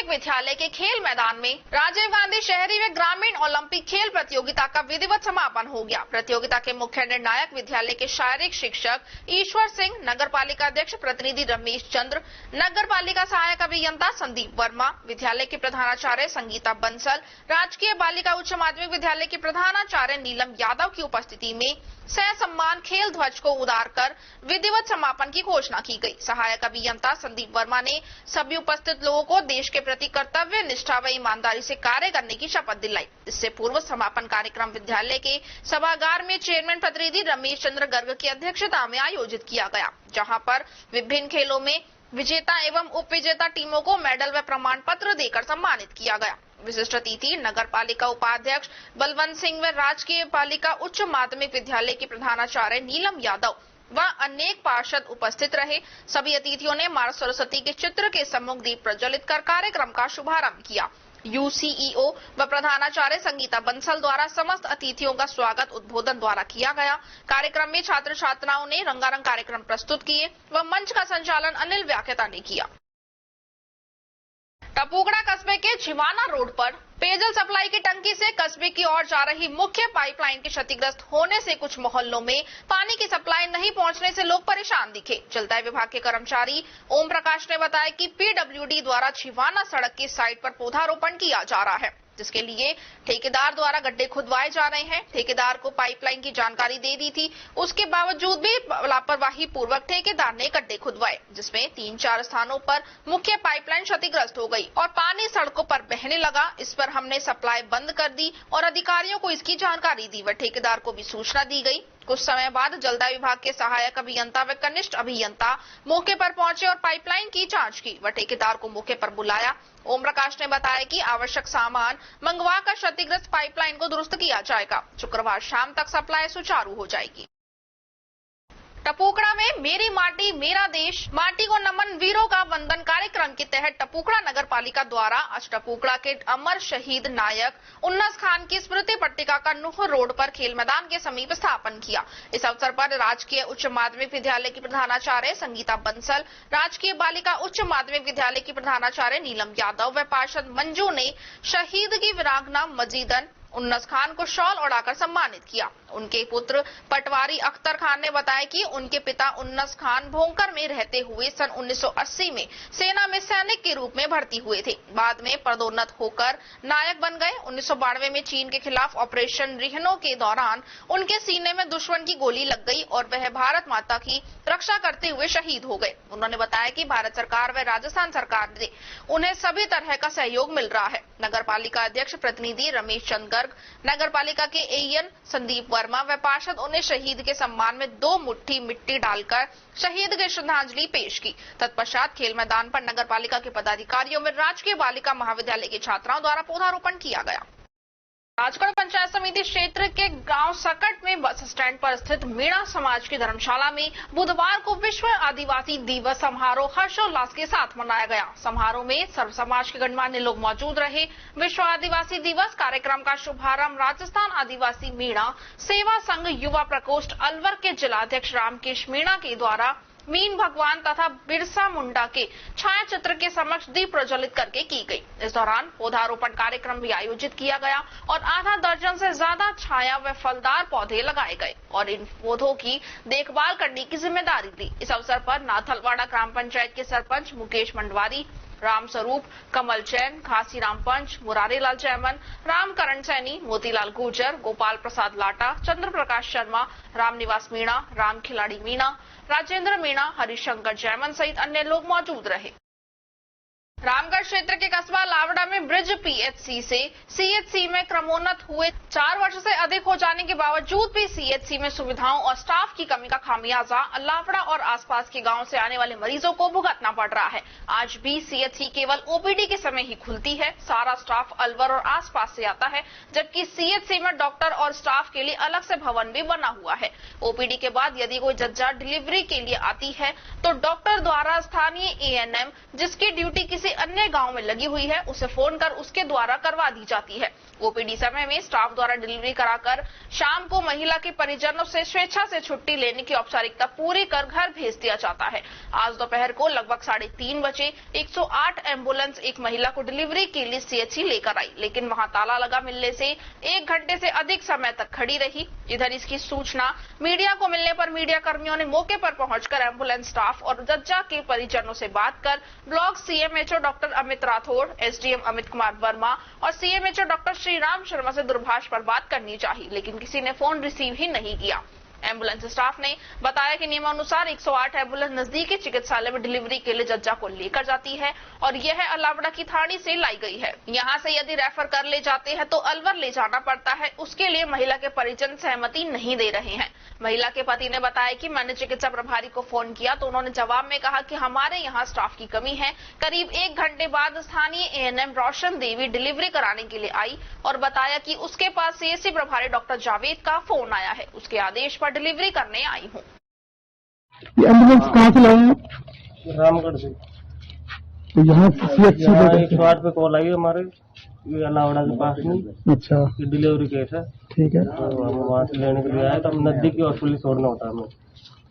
विद्यालय के खेल मैदान में राजीव गांधी शहरी व ग्रामीण ओलंपिक खेल प्रतियोगिता का विधिवत समापन हो गया। प्रतियोगिता के मुख्य निर्णायक विद्यालय के शारीरिक शिक्षक ईश्वर सिंह, नगर पालिका अध्यक्ष प्रतिनिधि रमेश चंद्र, नगर पालिका सहायक अभियंता संदीप वर्मा, विद्यालय के प्रधानाचार्य संगीता बंसल, राजकीय बालिका उच्च माध्यमिक विद्यालय के प्रधानाचार्य नीलम यादव की उपस्थिति में सह सम्मान खेल ध्वज को उतार कर विधिवत समापन की घोषणा की गई। सहायक अभियंता संदीप वर्मा ने सभी उपस्थित लोगों को देश के प्रति कर्तव्य, निष्ठा व ईमानदारी से कार्य करने की शपथ दिलाई। इससे पूर्व समापन कार्यक्रम विद्यालय के सभागार में चेयरमैन प्रतिनिधि रमेश चंद्र गर्ग की अध्यक्षता में आयोजित किया गया, जहां पर विभिन्न खेलों में विजेता एवं उप विजेता टीमों को मेडल व प्रमाण पत्र देकर सम्मानित किया गया। विशिष्ट अतिथि नगर पालिका उपाध्यक्ष बलवंत सिंह व राजकीय पालिका उच्च माध्यमिक विद्यालय की प्रधानाचार्य नीलम यादव व अनेक पार्षद उपस्थित रहे। सभी अतिथियों ने मां सरस्वती के चित्र के सम्मुख दीप प्रज्वलित कर कार्यक्रम का शुभारंभ किया। यूसीईओ व प्रधानाचार्य संगीता बंसल द्वारा समस्त अतिथियों का स्वागत उद्बोधन द्वारा किया गया। कार्यक्रम में छात्र छात्राओं ने रंगारंग कार्यक्रम प्रस्तुत किए व मंच का संचालन अनिल व्याख्याता ने किया। टपुकड़ा कस्बे के छिवाना रोड पर पेयजल सप्लाई की टंकी से कस्बे की ओर जा रही मुख्य पाइपलाइन के क्षतिग्रस्त होने से कुछ मोहल्लों में पानी की सप्लाई नहीं पहुंचने से लोग परेशान दिखे। जलदाय विभाग के कर्मचारी ओम प्रकाश ने बताया कि पीडब्ल्यूडी द्वारा छिवाना सड़क की साइड पर पौधारोपण किया जा रहा है, जिसके लिए ठेकेदार द्वारा गड्ढे खुदवाए जा रहे हैं। ठेकेदार को पाइपलाइन की जानकारी दे दी थी, उसके बावजूद भी लापरवाही पूर्वक ठेकेदार ने गड्ढे खुदवाए, जिसमें 3-4 स्थानों पर मुख्य पाइपलाइन क्षतिग्रस्त हो गई और पानी सड़कों पर बहने लगा। इस पर हमने सप्लाई बंद कर दी और अधिकारियों को इसकी जानकारी दी व ठेकेदार को भी सूचना दी गई। कुछ समय बाद जलदाय विभाग के सहायक अभियंता व कनिष्ठ अभियंता मौके पर पहुंचे और पाइपलाइन की जांच की व ठेकेदार को मौके पर बुलाया। ओम प्रकाश ने बताया कि आवश्यक सामान मंगवाकर क्षतिग्रस्त पाइपलाइन को दुरुस्त किया जाएगा। शुक्रवार शाम तक सप्लाई सुचारू हो जाएगी। टपुकड़ा में मेरी माटी मेरा देश, माटी को नमन, वीरों का वंदन कार्यक्रम के तहत टपुकड़ा नगर पालिका द्वारा आज टपुकड़ा के अमर शहीद नायक उन्नस खान की स्मृति पट्टिका का नुह रोड पर खेल मैदान के समीप स्थापन किया। इस अवसर पर राजकीय उच्च माध्यमिक विद्यालय की प्रधानाचार्य संगीता बंसल, राजकीय बालिका उच्च माध्यमिक विद्यालय की प्रधानाचार्य नीलम यादव व पार्षद मंजू ने शहीद की वीरांगना मजीदन उन्नस खान को शॉल ओढ़ाकर सम्मानित किया। उनके पुत्र पटवारी अख्तर खान ने बताया कि उनके पिता उन्नस खान भोंकर में रहते हुए सन 1980 में सेना में सैनिक के रूप में भर्ती हुए थे। बाद में पदोन्नत होकर नायक बन गए। 1992 में चीन के खिलाफ ऑपरेशन रिहनो के दौरान उनके सीने में दुश्मन की गोली लग गई और वह भारत माता की रक्षा करते हुए शहीद हो गए। उन्होंने बताया कि भारत सरकार व राजस्थान सरकार से उन्हें सभी तरह का सहयोग मिल रहा है। नगर पालिका अध्यक्ष प्रतिनिधि रमेश चंद्र गर्ग, नगर पालिका के एएन संदीप वर्मा व पार्षद उन्हें शहीद के सम्मान में 2 मुट्ठी मिट्टी डालकर शहीद के श्रद्धांजलि पेश की। तत्पश्चात खेल मैदान पर नगर पालिका के पदाधिकारियों में राजकीय बालिका महाविद्यालय की छात्राओं द्वारा पौधारोपण किया गया। राजगढ़ पंचायत समिति क्षेत्र के गांव सकट में बस स्टैंड पर स्थित मीणा समाज की धर्मशाला में बुधवार को विश्व आदिवासी दिवस समारोह हर्षोल्लास के साथ मनाया गया। समारोह में सर्व समाज के गणमान्य लोग मौजूद रहे। विश्व आदिवासी दिवस कार्यक्रम का शुभारंभ राजस्थान आदिवासी मीणा सेवा संघ युवा प्रकोष्ठ अलवर के जिलाध्यक्ष रामकेश मीणा के द्वारा मीन भगवान तथा बिरसा मुंडा के छाया चित्र के समक्ष दीप प्रज्वलित करके की गई। इस दौरान पौधारोपण कार्यक्रम भी आयोजित किया गया और आधा दर्जन से ज्यादा छाया व फलदार पौधे लगाए गए और इन पौधों की देखभाल करने की जिम्मेदारी ली। इस अवसर पर नाथलवाड़ा ग्राम पंचायत के सरपंच मुकेश मंडवारी, राम स्वरूप, कमल जैन, घासीराम पंच, मुरारी लाल जैमन, रामकरण सैनी, मोतीलाल गुर्जर, गोपाल प्रसाद लाटा, चंद्र प्रकाश शर्मा, रामनिवास मीणा, राम खिलाड़ी मीणा, राजेंद्र मीणा, हरिशंकर जैमन सहित अन्य लोग मौजूद रहे। रामगढ़ क्षेत्र के कस्बा लावड़ा में ब्रिज पीएचसी से सीएचसी में क्रमोन्नत हुए 4 वर्ष से अधिक हो जाने के बावजूद भी सीएचसी में सुविधाओं और स्टाफ की कमी का खामियाजा लावड़ा और आसपास के गांव से आने वाले मरीजों को भुगतना पड़ रहा है। आज भी सीएचसी केवल ओपीडी के समय ही खुलती है। सारा स्टाफ अलवर और आसपास से आता है, जबकि सीएचसी में डॉक्टर और स्टाफ के लिए अलग से भवन भी बना हुआ है। ओपीडी के बाद यदि कोई जज्जा डिलीवरी के लिए आती है तो डॉक्टर द्वारा स्थानीय एएनएम जिसकी ड्यूटी किसी अन्य गांव में लगी हुई है उसे फोन कर उसके द्वारा करवा दी जाती है। ओपीडी समय में स्टाफ द्वारा डिलीवरी कराकर शाम को महिला के परिजनों से स्वेच्छा से छुट्टी लेने की औपचारिकता पूरी कर घर भेज दिया जाता है। आज दोपहर को लगभग 3:30 बजे 108 एम्बुलेंस एक महिला को डिलीवरी के लिए सीएचसी लेकर आई, लेकिन वहां ताला लगा मिलने से 1 घंटे से अधिक समय तक खड़ी रही। इधर इसकी सूचना मीडिया को मिलने पर मीडिया कर्मियों ने मौके पर पहुंचकर एम्बुलेंस स्टाफ और जज्जा के परिजनों से बात कर block CMHO doctor Amit Rathore, SDM Amit Kumar Verma और सीएमएचओ डॉक्टर श्रीराम शर्मा से दूरभाष पर बात करनी चाहिए, लेकिन किसी ने फोन रिसीव ही नहीं किया। एम्बुलेंस स्टाफ ने बताया कि नियमानुसार 108 एम्बुलेंस नजदीकी चिकित्सालय में डिलीवरी के लिए जज्जा को लेकर जाती है और यह अलावड़ा की थानी से लाई गई है। यहाँ से यदि रेफर कर ले जाते हैं तो अलवर ले जाना पड़ता है। उसके लिए महिला के परिजन सहमति नहीं दे रहे हैं। महिला के पति ने बताया कि मैंने चिकित्सा प्रभारी को फोन किया तो उन्होंने जवाब में कहा कि हमारे यहाँ स्टाफ की कमी है। करीब 1 घंटे बाद स्थानीय एएनएम रोशन देवी डिलीवरी कराने के लिए आई और बताया कि उसके पास सीएससी प्रभारी डॉक्टर जावेद का फोन आया है। उसके आदेश पर डिलीवरी करने आई हूँ। ये एम्बुलेंस कहाँ से लाए हैं? रामगढ़ से। तो यहाँ सीएचसी 108 पे कॉल आई हमारे अलावड़ा के पास में। अच्छा, डिलीवरी केस है। ठीक है। तो हम वहाँ से लेने के लिए आए तो हम नजदीकी हॉस्पिटल छोड़ना होता है हमें।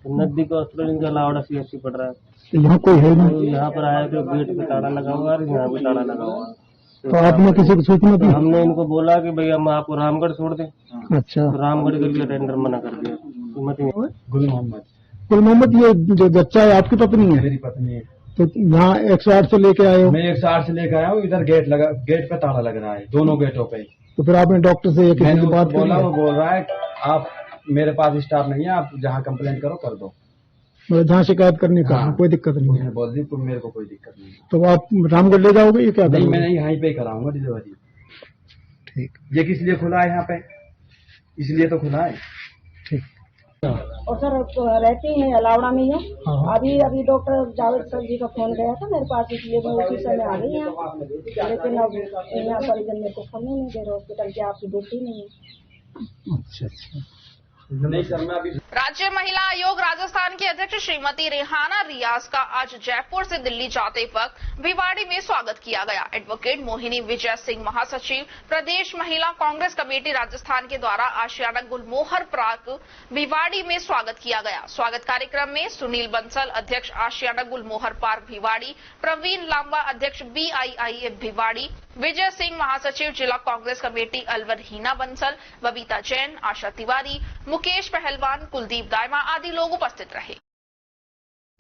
तो नजदीकी हॉस्पिटल इनका अलावड़ा सीएचसी पड़ रहा है। तो यहाँ कोई है नहीं? तो यहाँ पर आया तो गेट पे ताला लगा हुआ है, यहाँ पे ताला लगा हुआ है। तो आपने किसी को सूचना दी? हमने इनको बोला कि भाई हम आपको रामगढ़ छोड़ दें। अच्छा, तो रामगढ़ के लिए टेंडर मना कर दिया। गुल मोहम्मद, ये जो बच्चा है आपकी पत्नी है? मेरी पत्नी है। तो यहाँ 108 से लेके आए हो? मैं 108 से लेके आया हूँ। इधर गेट पे ताला लग रहा है, दोनों गेटों पे। तो फिर आपने डॉक्टर से किसी की बात बोला, वो बोल रहा है आप मेरे पास स्टाफ नहीं है, आप जहाँ कंप्लेंट करो कर दो। मतलब जहाँ शिकायत करने का? हाँ। कोई दिक्कत नहीं है? बोल दी मेरे को कोई दिक्कत नहीं। तो आप रामगढ़ ले जाओगे? ये क्या? नहीं, मैं यहीं पे ही कराऊंगा डिलीवरी। ठीक। ये किस लिए खुला है यहाँ पे? इसलिए तो खुला है। ठीक। और सर रहती हैं अलावड़ा में ही। अभी डॉक्टर जावेद सर जी का फोन गया था मेरे पास, इसलिए मैं उसी समय आ गई यहाँ। लेकिन अब यहाँ परिजन मेरे को फोन नहीं दे रहे हॉस्पिटल की, आपकी ड्यूटी नहीं है। अच्छा। नहीं सर, मैं अभी राज्य महिला आयोग राजस्थान की अध्यक्ष श्रीमती रेहाना रियाज का आज जयपुर से दिल्ली जाते वक्त भिवाड़ी में स्वागत किया गया। एडवोकेट मोहिनी विजय सिंह महासचिव प्रदेश महिला कांग्रेस कमेटी राजस्थान के द्वारा आशियाना गुलमोहर पार्क भिवाड़ी में स्वागत किया गया। स्वागत कार्यक्रम में सुनील बंसल अध्यक्ष आशियाना गुलमोहर पार्क भिवाड़ी, प्रवीण लांबा अध्यक्ष BIIF भिवाड़ी, विजय सिंह महासचिव जिला कांग्रेस कमेटी अलवर हीना बंसल, बबीता जैन, आशा तिवारी, मुकेश पहलवान, कुलदीप दायमा आदि लोग उपस्थित रहे।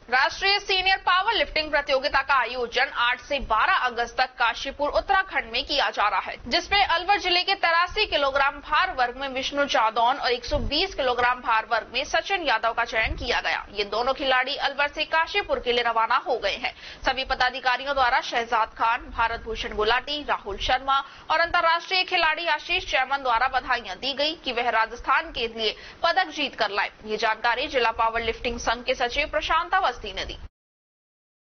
राष्ट्रीय सीनियर पावर लिफ्टिंग प्रतियोगिता का आयोजन 8 से 12 अगस्त तक काशीपुर उत्तराखंड में किया जा रहा है, जिसमें अलवर जिले के 83 किलोग्राम भार वर्ग में विष्णु जादौन और 120 किलोग्राम भार वर्ग में सचिन यादव का चयन किया गया। ये दोनों खिलाड़ी अलवर से काशीपुर के लिए रवाना हो गए हैं। सभी पदाधिकारियों द्वारा शहजाद खान, भारत भूषण गुलाटी, राहुल शर्मा और अंतर्राष्ट्रीय खिलाड़ी आशीष चैमन द्वारा बधाइयां दी गई कि वह राजस्थान के लिए पदक जीत कर लाए। ये जानकारी जिला पावर लिफ्टिंग संघ के सचिव प्रशांत अवस्थी ने दी।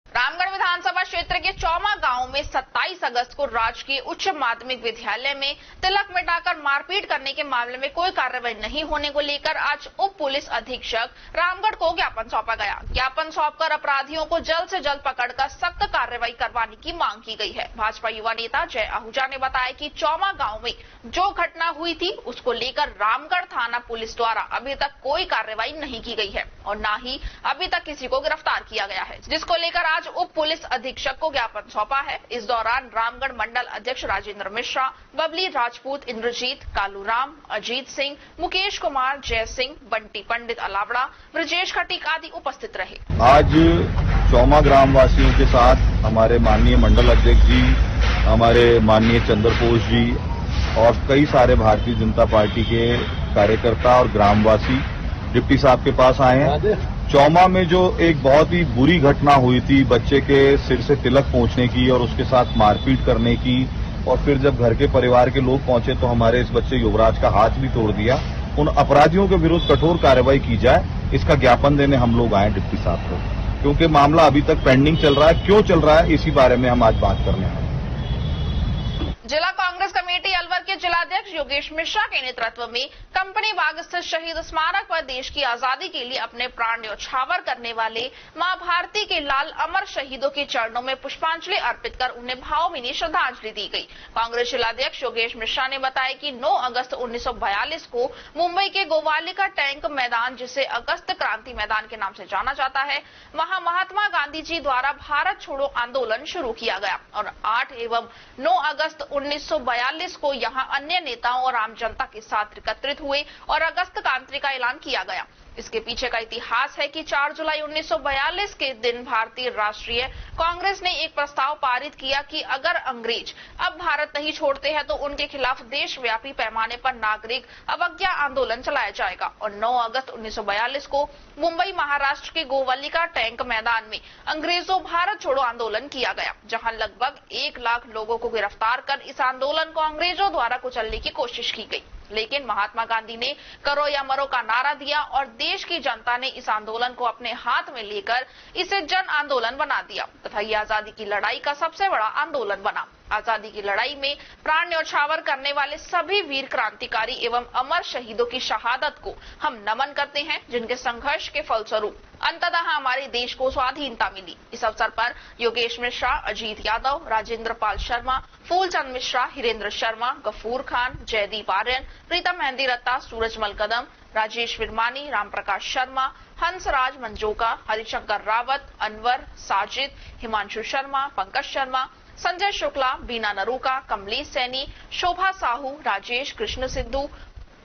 रामगढ़ विधानसभा क्षेत्र के चौमा गांव में 27 अगस्त को राजकीय उच्च माध्यमिक विद्यालय में तिलक मिटाकर मारपीट करने के मामले में कोई कार्रवाई नहीं होने को लेकर आज उप पुलिस अधीक्षक रामगढ़ को ज्ञापन सौंपा गया। ज्ञापन सौंपकर अपराधियों को जल्द से जल्द पकड़कर सख्त कार्रवाई करवाने की मांग की गई है। भाजपा युवा नेता जय आहूजा ने बताया कि चौमा गाँव में जो घटना हुई थी उसको लेकर रामगढ़ थाना पुलिस द्वारा अभी तक कोई कार्रवाई नहीं की गई है और न ही अभी तक किसी को गिरफ्तार किया गया है, जिसको लेकर आज उप पुलिस अधीक्षक को ज्ञापन सौंपा है। इस दौरान रामगढ़ मंडल अध्यक्ष राजेंद्र मिश्रा, बबली राजपूत, इंद्रजीत, कालूराम, अजीत सिंह, मुकेश कुमार, जय सिंह, बंटी पंडित अलावड़ा, ब्रजेश खटीक आदि उपस्थित रहे। आज चौमा ग्रामवासियों के साथ हमारे माननीय मंडल अध्यक्ष जी, हमारे माननीय चंद्रपोष जी और कई सारे भारतीय जनता पार्टी के कार्यकर्ता और ग्रामवासी डिप्टी साहब के पास आए हैं। चौमा में जो एक बहुत ही बुरी घटना हुई थी, बच्चे के सिर से तिलक पहुंचने की और उसके साथ मारपीट करने की, और फिर जब घर के परिवार के लोग पहुंचे तो हमारे इस बच्चे युवराज का हाथ भी तोड़ दिया। उन अपराधियों के विरुद्ध कठोर कार्रवाई की जाए, इसका ज्ञापन देने हम लोग आए डिप्टी साहब को, क्योंकि मामला अभी तक पेंडिंग चल रहा है। क्यों चल रहा है, इसी बारे में हम आज बात करने आए। जिला कांग्रेस कमेटी अलवर के जिलाध्यक्ष योगेश मिश्रा के नेतृत्व में कंपनी बाग स्थित शहीद स्मारक पर देश की आजादी के लिए अपने प्राण न्यौछावर करने वाले मां भारती के लाल अमर शहीदों के चरणों में पुष्पांजलि अर्पित कर उन्हें भावभीनी श्रद्धांजलि दी गई। कांग्रेस जिलाध्यक्ष योगेश मिश्रा ने बताया कि 9 अगस्त 1942 को मुंबई के गोवालिका टैंक मैदान, जिसे अगस्त क्रांति मैदान के नाम से जाना जाता है, वहां महात्मा गांधी जी द्वारा भारत छोड़ो आंदोलन शुरू किया गया और 8 एवं 9 अगस्त 1942 को यहां अन्य नेताओं और आम जनता के साथ एकत्रित हुए और अगस्त क्रांति का ऐलान किया गया। इसके पीछे का इतिहास है कि 4 जुलाई 1942 के दिन भारतीय राष्ट्रीय कांग्रेस ने एक प्रस्ताव पारित किया कि अगर अंग्रेज अब भारत नहीं छोड़ते हैं तो उनके खिलाफ देशव्यापी पैमाने पर नागरिक अवज्ञा आंदोलन चलाया जाएगा। और 9 अगस्त 1942 को मुंबई महाराष्ट्र के गोवलिका टैंक मैदान में अंग्रेजों भारत छोड़ो आंदोलन किया गया, जहां लगभग 1 लाख लोगों को गिरफ्तार कर इस आंदोलन को अंग्रेजों द्वारा कुचलने की कोशिश की गई। लेकिन महात्मा गांधी ने करो या मरो का नारा दिया और देश की जनता ने इस आंदोलन को अपने हाथ में लेकर इसे जन आंदोलन बना दिया तथा ये आजादी की लड़ाई का सबसे बड़ा आंदोलन बना। आजादी की लड़ाई में प्राण न्यौछावर करने वाले सभी वीर क्रांतिकारी एवं अमर शहीदों की शहादत को हम नमन करते हैं, जिनके संघर्ष के फलस्वरूप अंततः हमारे देश को स्वाधीनता मिली। इस अवसर पर योगेश मिश्रा, अजीत यादव, राजेंद्र पाल शर्मा, फूलचंद मिश्रा, हिरेंद्र शर्मा, गफूर खान, जयदीप आर्यन, प्रीतम मेहंदी रत्ता, सूरजमल कदम, राजेश विरमानी, रामप्रकाश शर्मा, हंसराज मंजोका, हरिशंकर रावत, अनवर, साजिद, हिमांशु शर्मा, पंकज शर्मा, संजय शुक्ला, बीना नरूका, कमलेश सैनी, शोभा साहू, राजेश कृष्ण सिद्धू,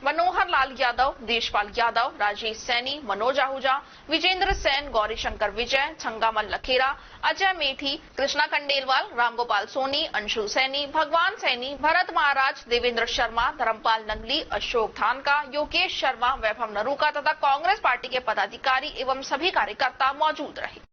मनोहर लाल यादव, देशपाल यादव, राजेश सैनी, मनोज आहूजा, विजेंद्र सेन, गौरी शंकर विजय, छंगामल लखेरा, अजय मेठी, कृष्णा खंडेलवाल, रामगोपाल सोनी, अंशु सैनी, भगवान सैनी, भरत महाराज, देवेंद्र शर्मा, धर्मपाल नंगली, अशोक धानका, योगेश शर्मा, वैभव नरूका तथा कांग्रेस पार्टी के पदाधिकारी एवं सभी कार्यकर्ता मौजूद रहे।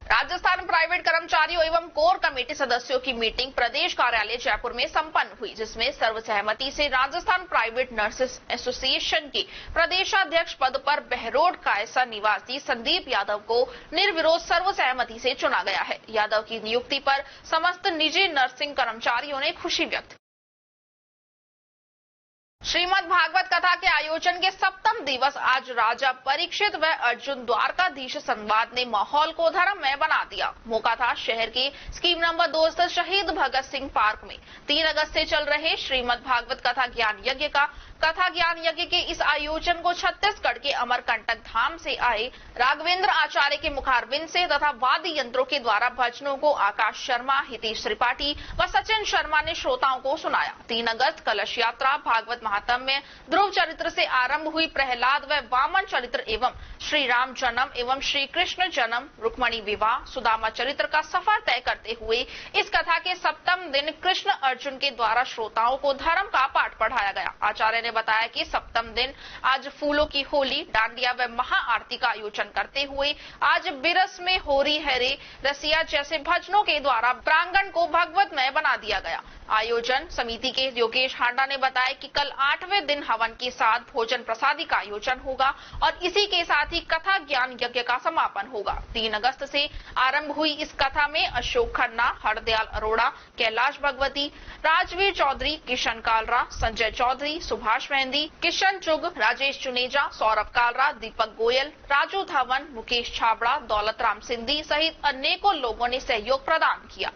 राजस्थान प्राइवेट कर्मचारियों एवं कोर कमेटी सदस्यों की मीटिंग प्रदेश कार्यालय जयपुर में संपन्न हुई, जिसमें सर्वसहमति से राजस्थान प्राइवेट नर्सेस एसोसिएशन के प्रदेशाध्यक्ष पद पर बहरोड कायसा निवासी संदीप यादव को निर्विरोध सर्वसहमति से चुना गया है। यादव की नियुक्ति पर समस्त निजी नर्सिंग कर्मचारियों ने खुशी व्यक्त। श्रीमद् भागवत कथा के आयोजन के 7वें दिवस आज राजा परीक्षित व अर्जुन द्वारकाधीश संवाद ने माहौल को धर्ममय बना दिया। मौका था शहर के स्कीम नंबर 2 स्थित शहीद भगत सिंह पार्क में 3 अगस्त से चल रहे श्रीमद् भागवत कथा ज्ञान यज्ञ का। कथा ज्ञान यज्ञ के इस आयोजन को छत्तीसगढ़ के अमरकंटक धाम से आए राघवेंद्र आचार्य के मुखारबिंद से तथा वाद्य यंत्रों के द्वारा भजनों को आकाश शर्मा, हितेश त्रिपाठी व सचिन शर्मा ने श्रोताओं को सुनाया। 3 अगस्त कलश यात्रा भागवत महात्म्य ध्रुव चरित्र से आरंभ हुई प्रहलाद व वामन चरित्र एवं श्री राम जन्म एवं श्री कृष्ण जन्म, रुक्मणी विवाह, सुदामा चरित्र का सफर तय करते हुए इस कथा के 7वें दिन कृष्ण अर्जुन के द्वारा श्रोताओं को धर्म का पाठ पढ़ाया गया। आचार्य ने बताया कि 7वें दिन आज फूलों की होली, डांडिया व महाआरती का आयोजन करते हुए आज बिरस में होरी हरे रसिया जैसे भजनों के द्वारा प्रांगण को भगवतमय बना दिया गया। आयोजन समिति के योगेश हांडा ने बताया कि कल 8वें दिन हवन के साथ भोजन प्रसादी का आयोजन होगा और इसी के साथ ही कथा ज्ञान यज्ञ का समापन होगा। 3 अगस्त से आरंभ हुई इस कथा में अशोक खन्ना, हरदयाल अरोड़ा, कैलाश भगवती, राजवीर चौधरी, किशन कालरा, संजय चौधरी, सुभाष मेहंदी, किशन चुग, राजेश चुनेजा, सौरभ कालरा, दीपक गोयल, राजू धवन, मुकेश छाबड़ा, दौलत राम सिंधी सहित अनेकों लोगों ने सहयोग प्रदान किया।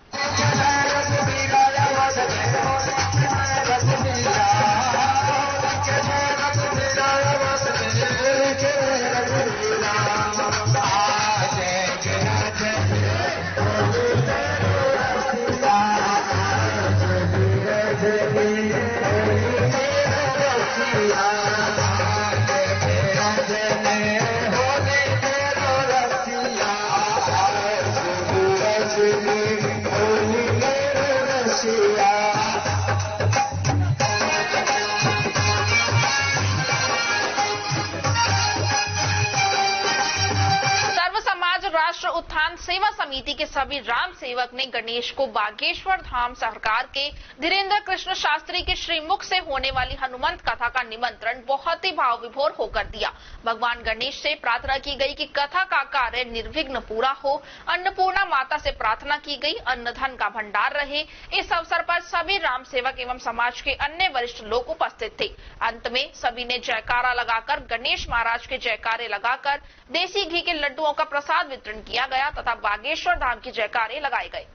राष्ट्र उत्थान सेवा समिति के सभी राम सेवक ने गणेश को बागेश्वर धाम सरकार के धीरेन्द्र कृष्ण शास्त्री के श्रीमुख से होने वाली हनुमंत कथा का निमंत्रण बहुत ही भाव विभोर होकर दिया। भगवान गणेश से प्रार्थना की गई कि कथा का कार्य निर्विघ्न पूरा हो। अन्नपूर्णा माता से प्रार्थना की गई अन्न धन का भंडार रहे। इस अवसर पर सभी राम सेवक एवं समाज के अन्य वरिष्ठ लोग उपस्थित थे। अंत में सभी ने जयकारा लगाकर गणेश महाराज के जयकारे लगाकर देसी घी के लड्डुओं का प्रसाद वितरण किया गया तथा बागेश्वर धाम की जयकारे लगाए गए।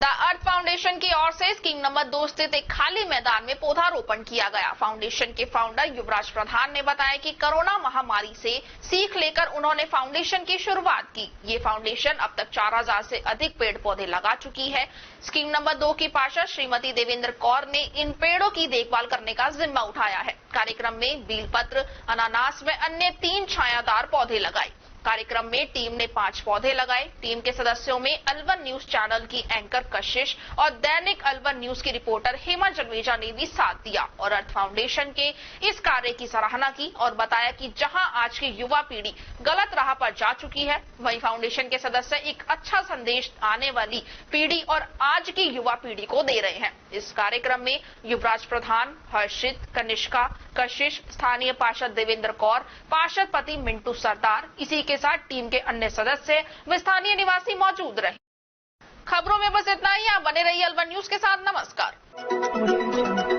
द अर्थ फाउंडेशन की ओर से स्कीम नंबर 2 स्थित एक खाली मैदान में पौधारोपण किया गया। फाउंडेशन के फाउंडर युवराज प्रधान ने बताया कि कोरोना महामारी से सीख लेकर उन्होंने फाउंडेशन की शुरुआत की। ये फाउंडेशन अब तक 4000 से अधिक पेड़ पौधे लगा चुकी है। स्कीम नंबर 2 की पार्षद श्रीमती देवेंद्र कौर ने इन पेड़ों की देखभाल करने का जिम्मा उठाया है। कार्यक्रम में बेलपत्र, अनानास व अन्य 3 छायादार पौधे लगाए। कार्यक्रम में टीम ने 5 पौधे लगाए। टीम के सदस्यों में अलवर न्यूज चैनल की एंकर कशिश और दैनिक अलवर न्यूज की रिपोर्टर हेमा जलवेजा ने भी साथ दिया और अर्थ फाउंडेशन के इस कार्य की सराहना की और बताया कि जहां आज की युवा पीढ़ी गलत राह पर जा चुकी है, वहीं फाउंडेशन के सदस्य एक अच्छा संदेश आने वाली पीढ़ी और आज की युवा पीढ़ी को दे रहे हैं। इस कार्यक्रम में युवराज प्रधान, हर्षित, कनिष्का, कशिश, स्थानीय पार्षद देवेंद्र कौर, पार्षद पति मिंटू सरदार, इसी के साथ टीम के अन्य सदस्य व स्थानीय निवासी मौजूद रहे। खबरों में बस इतना ही। आप बने रहिए अलवर न्यूज के साथ। नमस्कार।